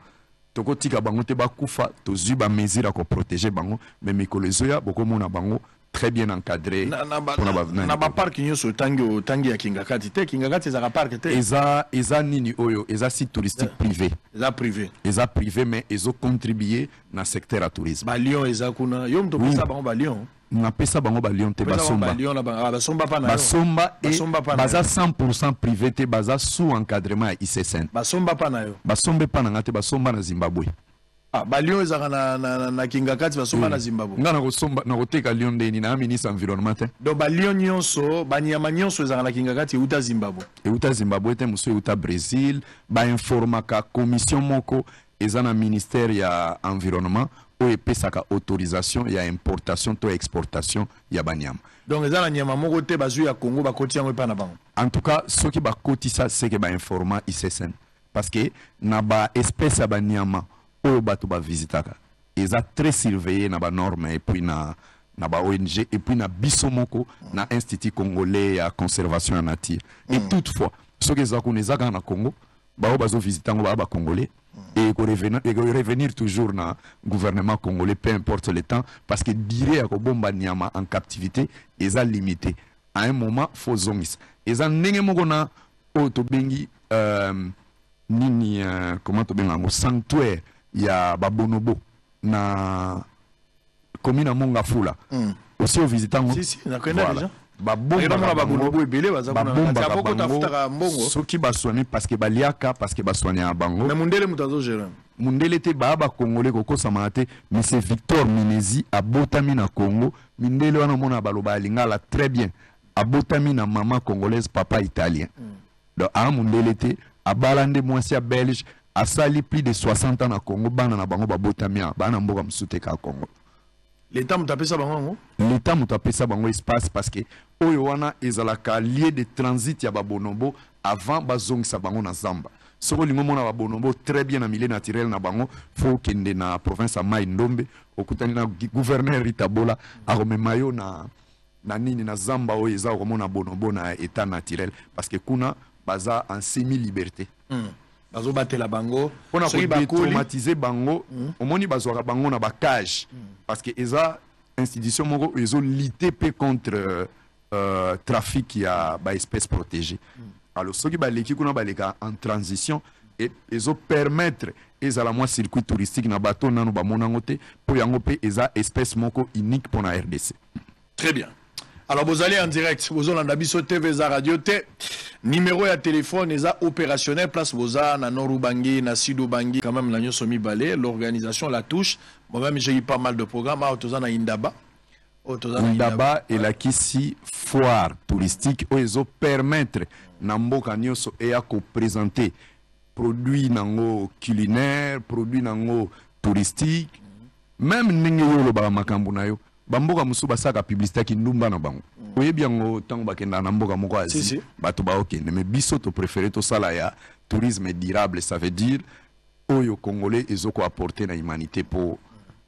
toko tika bango te bakufa tozui ba mesure ko protéger bango mais mikolo zoya boko mona bango très bien encadré. Na ba parc nyoso tangi ya Kingakati te Kingakati za parc te. Eza nini oyo eza site touristique privé. Eza privé. Eza privé mais ils ont contribué na secteur à tourisme. Ba Lyon eza kuna yo mto pesa bango ba Lyon. Na pesa bango ba Lyon te basomba. Basomba pa na. Basomba et baza 100% privé te baza sous encadrement ya ICSN. Basomba pa na yo. Basombe pa na ngate basomba na Zimbabwe. Ah, ba Lyon ezaka na Kingakati basomba na Zimbabwe. Nga na koteka Lyon ndeni na ministre environnement te. Donc ba Lyon nyonso, ba nyama nyonso ezaka na Kingakati uta Zimbabwe. Uta Zimbabwe te muso uta Brésil, ba informaka commission moko ezana ministère ya environnement o epesaka autorisation ya importation to exportation ya banyama. Donc ezana nyama moko te bazu ya Congo ba koti yango pa na bango. En tout cas, ce qui ba koti ça c'est que ba informa ICSN parce que na ba espèce ya banyama oyo bato ba visitaka eza très surveillé na ba norme et puis na ba ONG et puis na biso moko na institut congolais ya conservation ya nature et toutefois ce que za kunezaka na Congo ba bazo visitango ba congolais et revenir toujours na gouvernement congolais peu importe le temps parce que dire ya ko bomba nyama en captivité eza limité à un moment faut zongis eza ndenge moko na o to bengi nini comment to benga ngo sanctuaire ya babonobo na commune Monga Fula aussi au visitant si na connais déjà babomba babonobo ebele baza kuna mbongo soki baswani parce que baliaka parce que baswani ya bango mais mundele mutazo gérer mundele te ba congolais koko samate mais c'est Victor Minezi abotami na Congo mindele wana mona baloba lingala très bien abotami na maman congolaise papa italien donc a mundele te abalande mwasi belge a sali plus de 60 ans na Congo bana na bango babotamia bana mboka msute ka Congo. L'état mutapesa bango l'état mutapesa bango espace parce que oyo wana ezalaka lieu de transit ya babonobo avant bazongisa bango na Zamba. Soko lingo mona babonobo très bien na milieu naturel na bango faut kende na province ya Mai Ndombe okutani na gouverneur Ritabola aromemayo na nini na Zamba oyo eza komona bonobo na état naturel parce que kuna baza en semi-liberté. Bazo batela bango on a détraumatiser bango omoni bazwaka bango na bakage parce que eza institution moko ezo lutter pe contre trafic ya ba espèces protégées alors soki baleki kuna baleka en transition et ezo permettre ezala moi circuit touristique na bateau nanu ba monango te po yango pe eza espèce moko unique pour la RDC. Très bien. Alors vous allez en direct, vous allez en Abisso TV, za radio T, numéro ya téléphone est opérationnel, place Boza, na Norubangi, na Sidobangi, quand même la Nyosomi Balé, l'organisation la touche. Moi-même j'ai eu pas mal de programmes, à Otozana Indaba. Indaba et la Kissi foire touristique, où ils ont permettre Namboka Nyoso et à présenter produits nango culinaires, produits nango touristique, même Ningeyo lo ba makambu na yo. Bamboka musuba saka publicité ki ndumba na bango. Oyebi yango tango bakenda na mboka moko azi. Bato ba okende mais biso to préféré to sala ya tourisme durable, ça veut dire oyo congolais ezoko apporter na humanité pour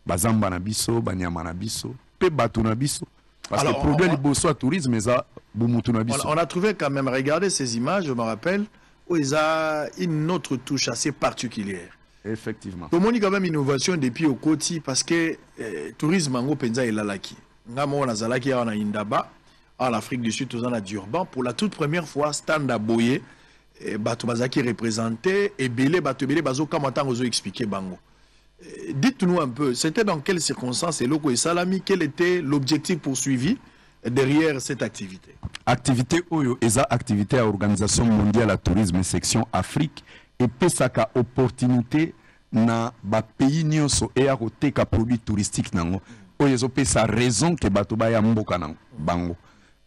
bazamba na biso, banyama na biso, pe bato na biso. Parce que produit liboso à tourisme eza bumutu na biso. On a trouvé quand même, regardez ces images, je me rappelle, où il y a une autre touche assez particulière. Effectivement. Tout le monde a quand même innovation depuis au côté parce que tourisme en Penza et Lalaki. Ngamo na Zalaki en Indaba, en Afrique du Sud, tout en Durban. Pour la toute première fois, stand à Boye, Batubazaki représenté et Belé Batubele Bazo Kamatan Ozo expliqué Bango. Dites-nous un peu, c'était dans quelles circonstances et Loko et Salami, quel était l'objectif poursuivi derrière cette activité? Activité Oyo, ESA, activité à Organisation mondiale à tourisme section Afrique. Et pesaka opportunité na ba pays nyonso e akoteka produit touristique nango oyo ezopesa raison ke bato baya mboka nango bango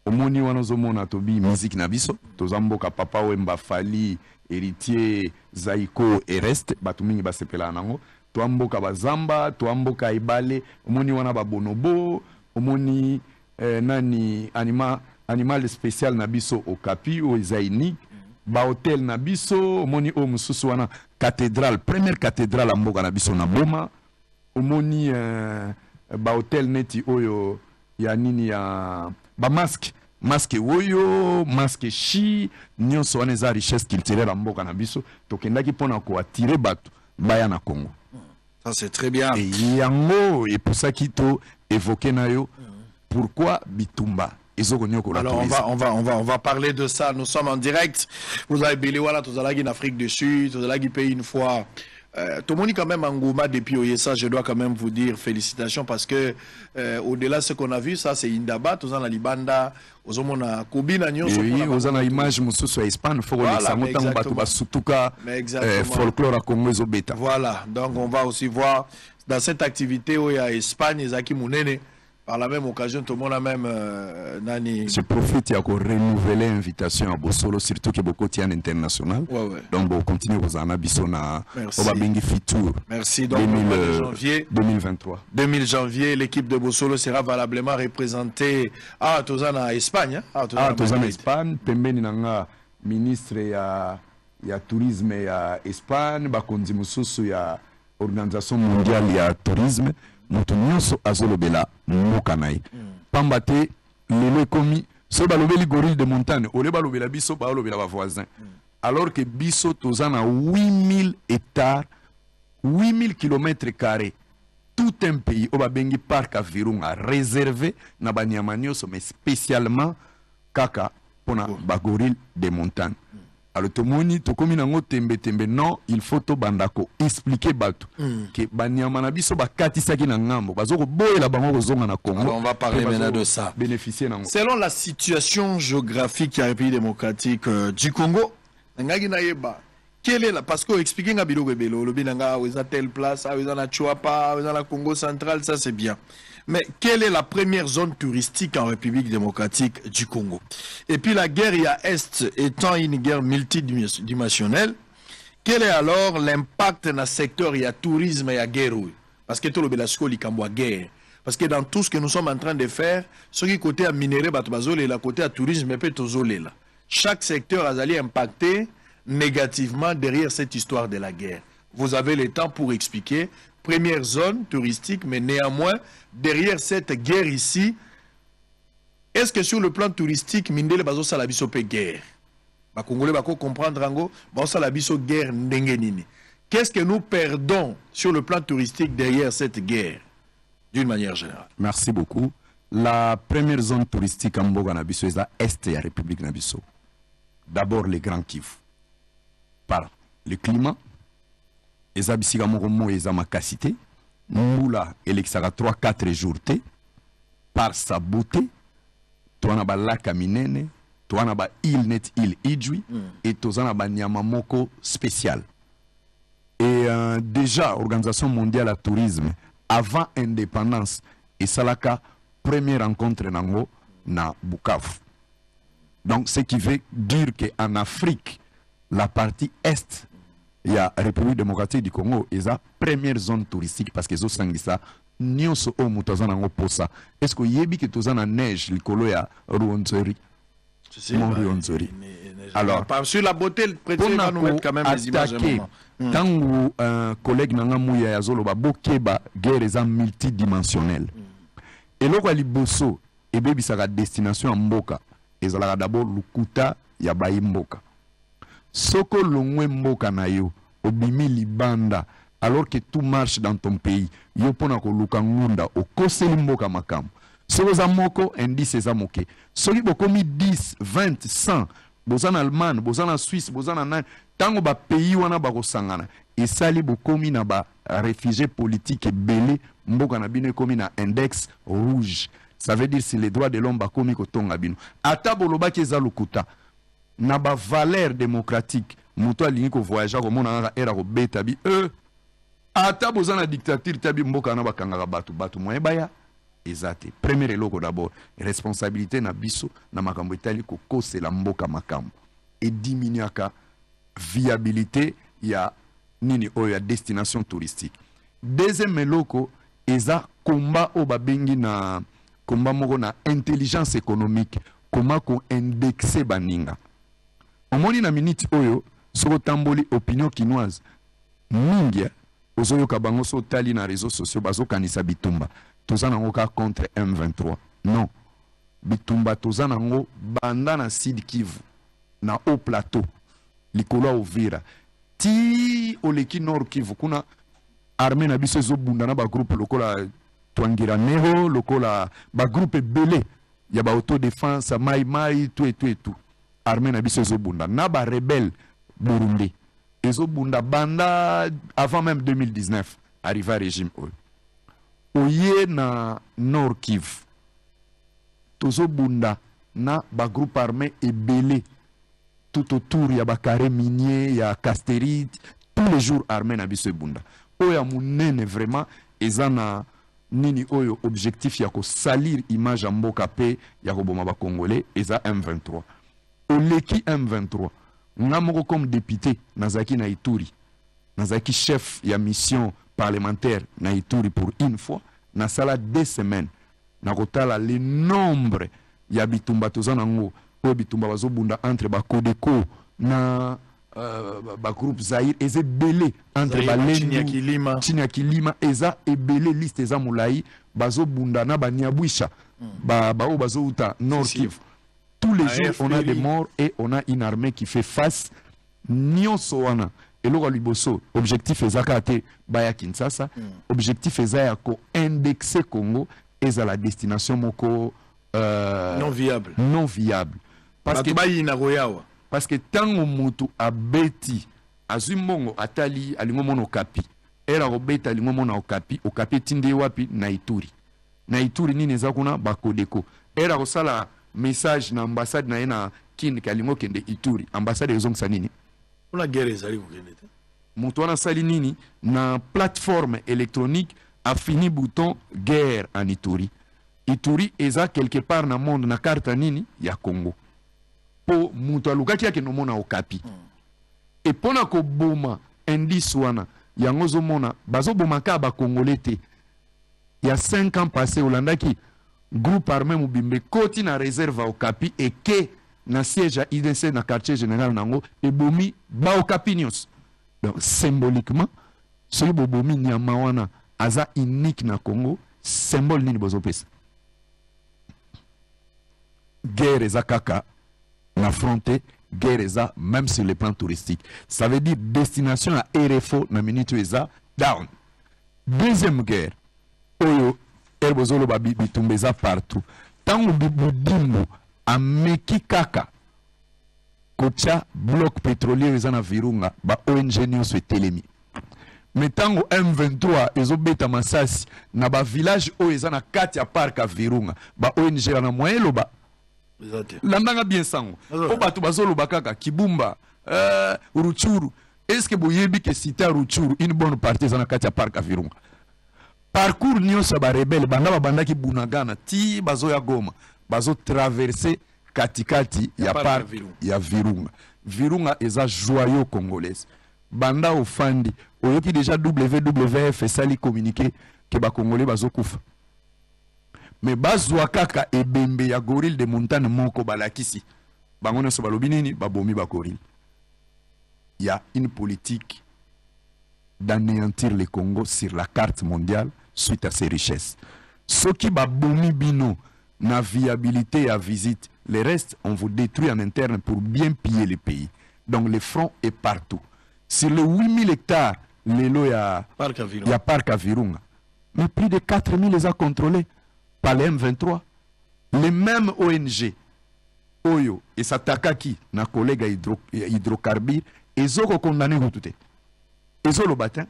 omoni wana ozomona tobi musique na biso tozamboka Papa Wemba Fally héritier Zaiko et reste bato mingi basepela nango toamboka bazamba toamboka Ibale omoni wana babonobo omoni nani animal spécial na biso Okapi o Zaini ba hôtel na biso omoni o mususu wana cathédrale première cathédrale à mboka na biso na Boma omoni ba hôtel neti oyo ya nini ya ba masque oyo masque chi nyonso wana eza richesse culturelle à mboka na biso tokendaki pona ko attirer bato baya na Congo. Ça c'est très bien. Et yango et pour ça qui to évoqué na yo pourquoi bitumba? Alors on va parler de ça. Nous sommes en direct. Vous avez Béléwala, vous allez en Afrique du Sud, vous allez pays une fois. Tout le monde est quand même en Gouma depuis Oyessa. Je dois quand même vous dire félicitations parce que au-delà de ce qu'on a vu, ça c'est Indaba, tout ça la Libanda, aux hommes on a Kobina Nyon. Oui, aux hommes l'image monsieur sur Espagne, faut que ça monte en bateau bas Sutuka, folklore à Congo Zobeta. Voilà. Donc on va aussi voir dans cette activité où il y a Espagne, Isaki Mounene. Par la même occasion, tout le monde a même Nani. Je profite à renouveler l'invitation à Bossolo, surtout que beaucoup tiennent international. Donc, on continue aux Anabissona. Merci. Donc, 2023. 2000 janvier, l'équipe de Bossolo sera valablement représentée à Tozana, Espagne. Tozana, Espagne. Pembeni Nanga, ministre ya tourisme ya Espagne. Bakonzi Mususu ya Organisation mondiale ya tourisme. Moto nyonso azolobela mokanai pambate lelo ekomi so balobeli gorille de montagne ole balobela biso balobela ba voisin alors que biso tozana 8000 hectares 8000 km², tout un pays oba bengi parc à Virunga réservé na banyama nyonso mais spécialement kaka pona ba gorille de montagne. Alors tout le monde, tout comme non, il faut to bandako expliquer batu que banyama na biso ba katisa ki na ngambo bazoko boye la bango kozonga na Congo. Alors on va parler maintenant de ça. Bénéficier nango. Selon la situation géographique du République démocratique du Congo, ngaki na yeba quelle est la parce que expliquer nga biloko belo lobi nga weza telle place, weza na Chuapa, weza na Congo central, ça c'est bien. Mais quelle est la première zone touristique en République démocratique du Congo? Et puis la guerre à Est étant une guerre multidimensionnelle, quel est alors l'impact dans le secteur du tourisme et la guerre? Parce que tout le monde guerre. Parce que dans tout ce que nous sommes en train de faire, ce qui est côté à minerai, et la côté à tourisme, chaque secteur a allé impacter négativement derrière cette histoire de la guerre. Vous avez le temps pour expliquer. Première zone touristique, mais néanmoins, derrière cette guerre ici, est-ce que sur le plan touristique, Mindele Bazo Salabiso peut guerre? Ba Congolais bako comprendre ango, Bazo Salabiso guerre ndengenini. Qu'est-ce que nous perdons sur le plan touristique derrière cette guerre, d'une manière générale? Merci beaucoup. La première zone touristique en Boga Nabiso est la Est de la République Nabiso. D'abord les Grands Kivu. Par le climat, eza bisika moko mo eza makasité mbula elekisaka 3-4 jours te par sa beauté toana ba laka minene toana ba île net île idjui et tozana ba nyama moko spécial et déjà Organisation mondiale à tourisme avant indépendance et salaka première rencontre nango na Bukavu. Donc ce qui veut dire que en Afrique la partie est il y a la République démocratique du Congo, et la première zone touristique parce que ça nyonso o mutazana ngo posa. Est-ce que yebi que tozana neige likolo ya Ruonzori? Alors, sur la beauté, le président va nous mettre quand même les images. Tangu collègue nanga muya ya zolo ba bokeba guerre eza multidimensionnelle. Et loko liboso et bebi saka destination mboka ezalaka d'abord lukuta ya bayi mboka. Soko longwe mboka na yo obimi libanda alors que tout marche dans ton pays yo pona ko luka ngunda okoseli mboka makamu soko za moko indice za moke soki bokomi 10 20 100 bozana Allemagne bozana Suisse bozana na tango ba pays wana bakosangana esali bokomi na ba réfugiés politiques belé mboka na bino komi na index rouge. Ça veut dire si les droits de l'homme bakomi ko tonga bino ata bolobaki eza lukuta na ba valeur démocratique muto alingi ko voyager ko mona era ko beta bi ata bozana dictature tabi mboka na bakanga batu moyen baya ezate premier eloko d'abord responsabilité na biso na makambo etali ko kosela mboka makambo et diminuaka viabilité ya nini oya destination touristique. Deuxième eloko eza combat o babengi na combat moko na intelligence économique comment ko indexer baninga. Omoni na minute oyo soko tamboli opinion kinoise mingi ozoyo kabango so tali na réseaux sociaux bazo kanisa bitumba tozana ngoka contre M23 non bitumba tozana ngo banda na Sud Kivu na haut plateau likolo Uvira ti oleki Nord Kivu kuna armée na biso zo bunda na ba groupe lokola Twangiranero, lokola ba groupe belé, ya ba autodéfense, mai tout et tout. Armée na biso ezobunda na ba rebelle Burundi. Ezobunda banda avant même 2019 arrivé à régime oye na Nord Kivu. Tozobunda na ba groupe armé ebelé tout autour ya ba carré minier, ya Castérite, tous les jours armée na biso ebunda. Oya munene vraiment ezana nini oyo objectif ya ko salir image mboka pe ya ko boma ba congolais eza M23. Oleki M23 ngamoko comme député nazaki na Ituri, nazaki chef ya mission parlementaire na Ituri pour une fois na sala 2 semaines na kotala le nombre ya bitumba tozanango o bitumba bazobunda entre ba Codeco na ba groupe Zaïre eze belé entre Balendu Chinyakilima eza ebelé liste eza mulai bazobunda na Banyabwisha ba o bazouta Nord Kivu. Tous les jours on a des morts et on a une armée qui fait face nyonso wana eloko liboso objectif ezaka te baya Kinshasa objectif ezaya ko indexer Congo eza la destination moko non viable parce que tango mutu abeti azumbongo atali alingo mono okapi era robeta alingo mono okapi tinde wapi na Ituri nini eza kuna ba Codeco era kosala message na ambassade na ena kin kalingo kende Ituri ambassade ezongisa nini una guerre ezali kokende te mutu wana sali nini na plateforme électronique a fini bouton guerre en Ituri eza quelque part na monde na carte nini ya Congo po mutu alukaki yake nomona okapi et pona ko boma indice wana yango zomona bazoboma ka ba congolais te il y a 5 ans passé olandaki groupe armé Mubimbe koti na réserve au Okapi et que na siège à IDC na quartier général nango et bomi ba Okapi nyos. Donc symboliquement ce bobomi nyama wana aza unique na Congo symbole nini bozopesa. Guerre eza kaka na fronté, guerre eza même sur le plan touristique. Ça veut dire destination à RFO na minute eza down. Deuxième guerre oyo erbozolo bitumbeza partout. Tango bibudimbo ameki kaka kocha bloc pétrolier ezana Virunga ba ONG nyonso etelemi. Mais tango M23 ezobeta masasi na ba village o ezana kati ya parc à Virunga ba ONG na moyelo ba landanga bien sango o batu bazolo bakaka Kibumba Ruchuru. Est-ce que boyebi ke cité Ruchuru une bonne partie ezana kati ya parc à Virunga? Parcours nyonso ba rebelle banda bandaki Bunagana ti bazo ya Goma bazo traverser katikati ya parc ya Virunga. Virunga eza joyau congolaise banda ofandi oyoki déjà WWF sali communiqué que ba congolais bazo kufa mais bazwa kaka ebembe ya gorille de montagne moko balakisi bango nyonso balobi nini babomi ba gorille. Il y a une politique d'anéantir le Congo sur la carte mondiale suite à ses richesses. Ce qui va bomi bino na viabilité à visite, le reste on vous détruit en interne pour bien piller le pays. Donc le front est partout. Sur les 8000 hectares, l'élo ya parc à Virunga, mais plus de 4000 les a contrôlés par les M23. Les mêmes ONG, Oyo et Satakaki, na collègue hydrocarbures, ils ont condamné tout. Ils ont le bâtin,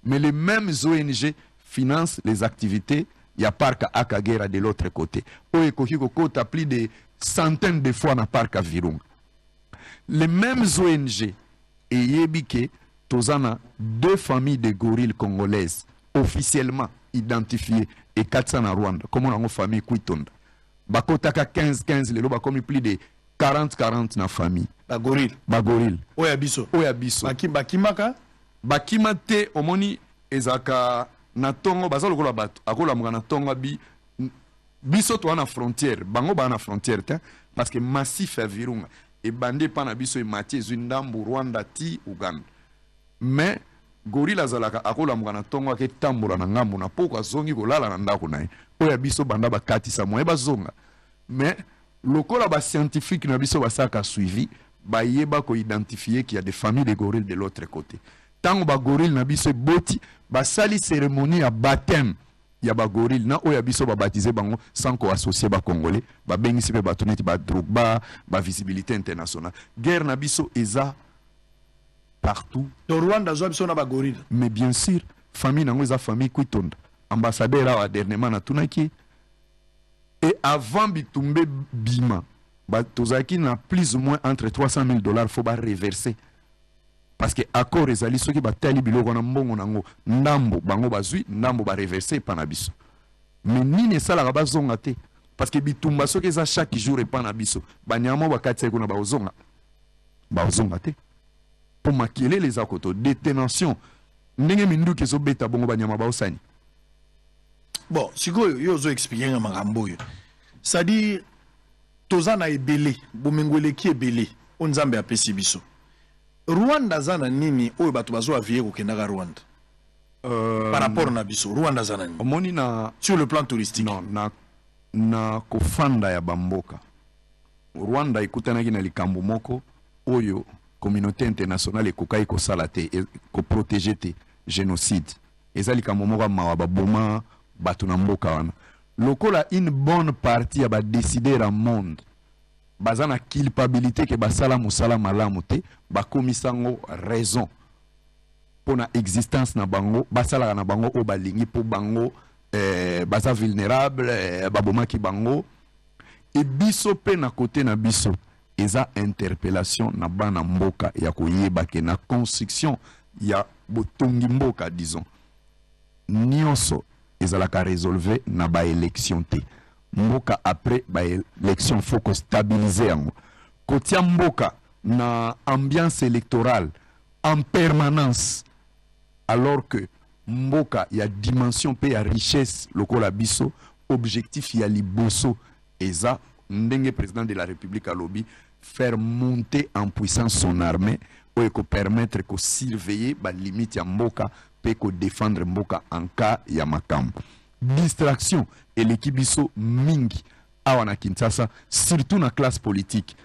mais les mêmes ONG financent les activités. Il y a parc à Akagera de l'autre côté. Oyo Kohiko Kota plus de centaines de fois dans parc à Virunga. Les mêmes ONG et Yebike, Tozana, 2 familles de gorilles congolaises officiellement identifiées et 400 en Rwanda. Comme on a une famille Kwitonda. Bakotaka 15-15, les loba comme plus de 40-40 na famille. Bagoril. Bagoril. Oyabiso. Oyabiso. Bakimaka? Bakimate, omoni, ezaka na tongo, bazalo kola batu. Akola mga na tongo bi. Biso to na frontière. Bango ba na frontière, parce que massif à Virunga. Et bandé pa na biso e Matie, Zundambu, Rwanda, ti, Uganda. Mais, gorila zalaka, akola mga na tongo ake tambula na ngambu na poko zongi kolala na ndako na ye. Oya biso banda ba katisa mo eba zonga. Mais lokola ba scientifique na biso basaka suivi ba yeba ko identifier qu'il y a des familles de gorilles de l'autre côté. Tango ba gorille na biso boti ba sali cérémonie à baptême ya ba gorille na oya biso ba baptiser bango sans ko associer ba congolais ba bengisi pe ba toneti ba Drogba ba visibilité internationale guerre na biso eza partout dans Rwanda zo biso na ba gorille mais bien sûr famille nango eza famille kwitonda ambassadeur awa dernièrement na tunaki et avant bitumbe bima ba tozaki na plus ou moins entre 300 000 $ faut ba reverser parce que accord ezali soki batali biloko na mbongo nango ndambo bango bazui ndambo ba reverser pa biso mais nini esalaka bazonga te parce que bitumba soki eza chaque jour epa na biso banyama bakati kuna bazonga te pour makele les akoto détention ndenge minduki ezobeta bongo banyama baosani bon sikoyo yo zo expliquer nga makambo yo c'est-à-dire tozana ebele bomengwele ki ebele onzambe apesi biso Rwanda zana nini oyo bato bazo avier kokendaka Rwanda par rapport na biso Rwanda zana nini omoni na sur le plan touristique non na kofanda ya bamboka Rwanda ekutanaki na likambo moko oyo communauté internationale ekokai kosala te ko protéger te génocide eza likambo moko mawa baboma bato na mboka wana lokola une bonne partie ya ba décider à monde bazana culpabilité que basala musala malamu te bakomisango raison pour na existence na bango basala na bango o balingi po bango baza vulnérable babomaki bango et biso pe na côté na biso eza interpellation na bana mboka ya koyeba ke na construction ya botongi mboka disons nyonso ezalaka résolver na ba élection te mboka après ba élection faut que stabiliser yango kotia mboka na ambiance électorale en permanence alors que mboka ya dimension pe ya richesse lokola biso objectif ya liboso eza ndenge président de la République alobi faire monter en puissance son armée pour ko permettre ko surveiller ba limite ya mboka pe ko défendre mboka en cas ya makambo distraction et l'équipe biso mingi awa na Kinshasa surtout na classe politique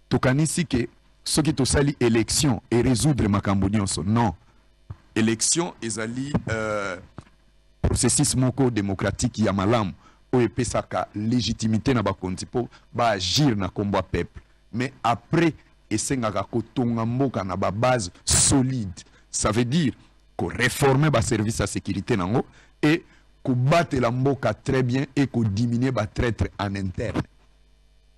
tokanisi ke soki tosali élection et résoudre makambo nyonso non élection ezali processus moko démocratique ya malamu oyo epesaka légitimité na bakonzi po ba agir na kombo peuple mais après esengaka kotonga mboka na ba base solide ça veut dire ko réformer ba service à sécurité nango et ko battre la mboka très bien et ko diminuer ba traître en interne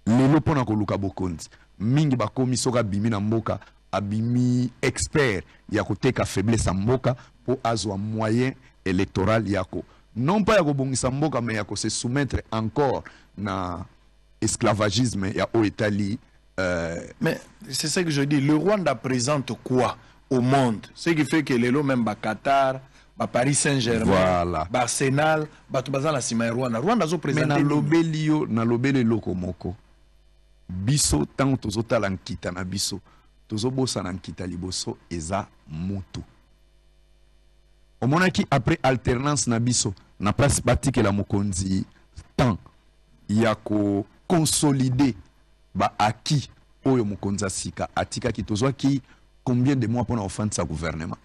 lelo pona ko luka bokonzi mingi bakomi soka bimi na mboka abimi expert ya koteka faiblesse ya mboka po azwa moyen électoral yako non pas ya kobongisa mboka mais ya ko se soumettre encore na esclavagisme ya o Italie mais c'est ça que je dis le Rwanda présente quoi au monde ce qui fait que lelo même ba Qatar ba Paris Saint-Germain voilà ba Arsenal ba tubaza la sima Rwanda zo présenter na lobelio na lobele loko moko biso tant tozotala nkita na biso tozobosa na nkita liboso eza mutu omonaki après alternance na biso na place batike la mokonzi tant ya ko consolider ba acquis oyo mokonzi sika atika ki tozwaki combien de mois pour na offense sa gouvernement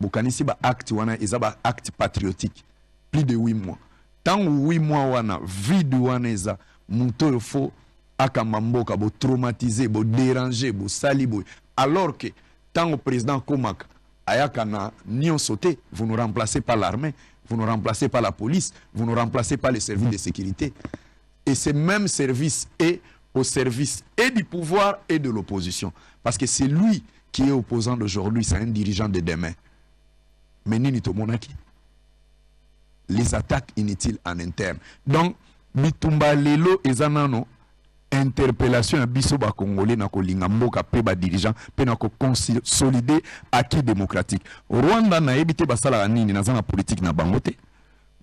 bokanisi ba acte wana eza ba acte patriotique plus de 8 mois tant 8 mois wana vide wana eza muto yo fo akamba mboka bo traumatiser bo déranger bo sali bo alors que tant au président Komaka ayaka na nion sauté vous nous remplacez par l'armée vous nous remplacez par la police vous nous remplacez par les services de sécurité et ces mêmes services est au service et du pouvoir et de l'opposition parce que c'est lui qui est opposant d'aujourd'hui c'est un dirigeant de demain mais nini to monaki les attaques inutiles en interne donc bitumba lelo ezanano interpellation à biso ba congolais na kolinga mboka pe ba dirigeant pe na ko consolider acquis démocratique Rwanda na ebité basala nini na zana politique na bangote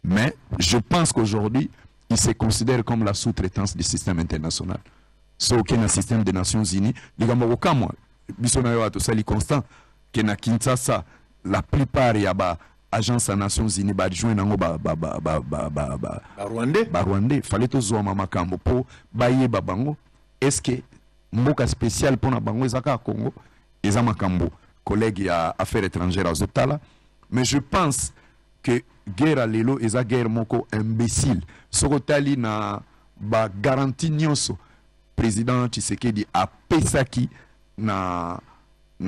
mais je pense qu'aujourd'hui il se considère comme la sous-traitance du système international so aucun système des Nations Unies ligambo kamwa biso na yo atosali constant que na Kinshasa la plupart ya ba agence des Nations Unies ba joindre nango Rwandais fallait tozwa makambo po bayeba bango est-ce que mboka spécial pour na bango ezaka Congo eza makambo collègue ya affaires étrangères aux États mais je pense que guerre lelo eza guerre moko imbécile sokotali na ba garantie nyonso président Tshisekedi a pesaki na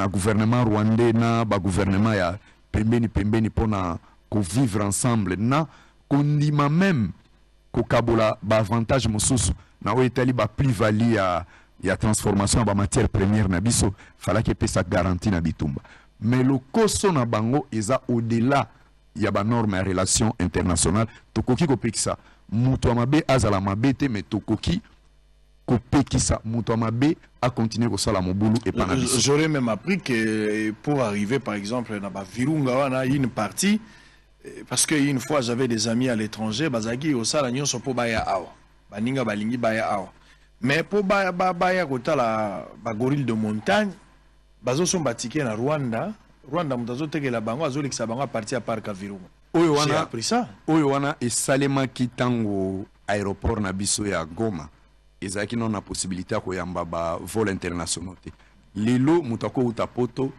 gouvernement rwandais na ba gouvernement ya pembeni pona ko vivre ensemble na kondima même ko kabola ba avantage mosusu na o etali ba plus-value ya transformation ba matière première na biso fala ke pesa garantie na bitumba mais le koso na bango eza au-delà ya ba norme ya relation internationale tokoki ko pekisa mutu amabe azala mabete mais tokoki ko pekisa mutu amabe a continuer ko sala mobulu et pas na biso. J'aurais même appris que pour arriver par exemple na ba virunga wana une partie parce que une fois j'avais des amis à l'étranger bazaki au sala nyonso po baya awa baninga balingi baya awa mais po baya kotala ba gorille de montagne bazo son batike na Rwanda mutazo tekela bango azolekisa bango a partir à parc à Virunga. Oyo wana appris ça. Oyo wana esalema kitango aéroport na biso ya Goma ezaki non na possibilité ko yamba ba vol internationaux te. Lelo mutako utapoto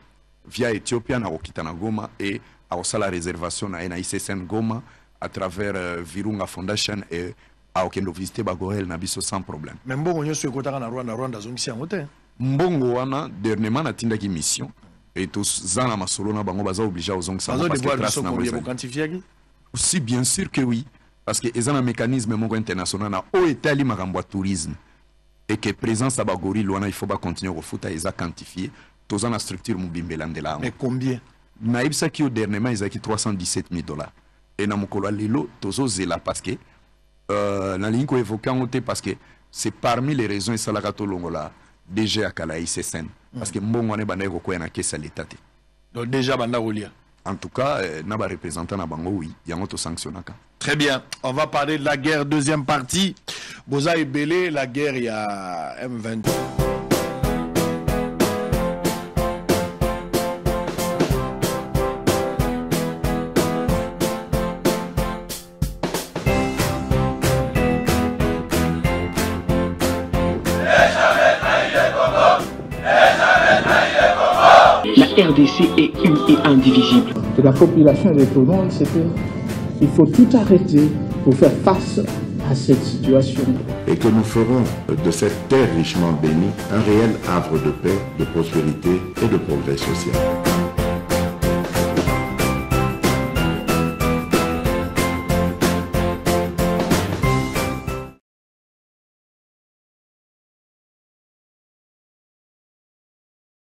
via Ethiopia na kokita na Goma et a la réservation na ICSN Goma à travers Virunga Foundation et a okendo visiter Bagorel na biso sans problème. Mais mbongo nyoso ekotaka na Rwanda zongisi yango te. Mbongo wana dernièrement na tindaki mission et tous zana masolo na bango baza obligé ozongisa parce que trace na mo quantifier aussi bien sûr que oui parce que ezana mécanisme moko international na o etali makambo ya tourisme et que présence à Bagoril wana il faut pas continuer au foot eza quantifier tous en structure mubimbela ndela. Mais combien? Naïbsa qui au dernièrement ils acquis $317 000 et na mokolo lelo tozo zela parce que na ligne ko évoquant parce que c'est parmi les raisons et ça la katolongola DG akala ICSN parce que mbongo ne banda ko na kesa l'état. Donc déjà banda rolia. En tout cas na ba représentant na bango oui yango to sanctionnaka. Très bien, on va parler de la guerre deuxième partie. Boza et Belé, la guerre il y a M23. La RDC est une et indivisible. De la population et de tout le monde, c'est qu'il faut tout arrêter pour faire face à cette situation. Et que nous ferons de cette terre richement bénie un réel havre de paix, de prospérité et de progrès social.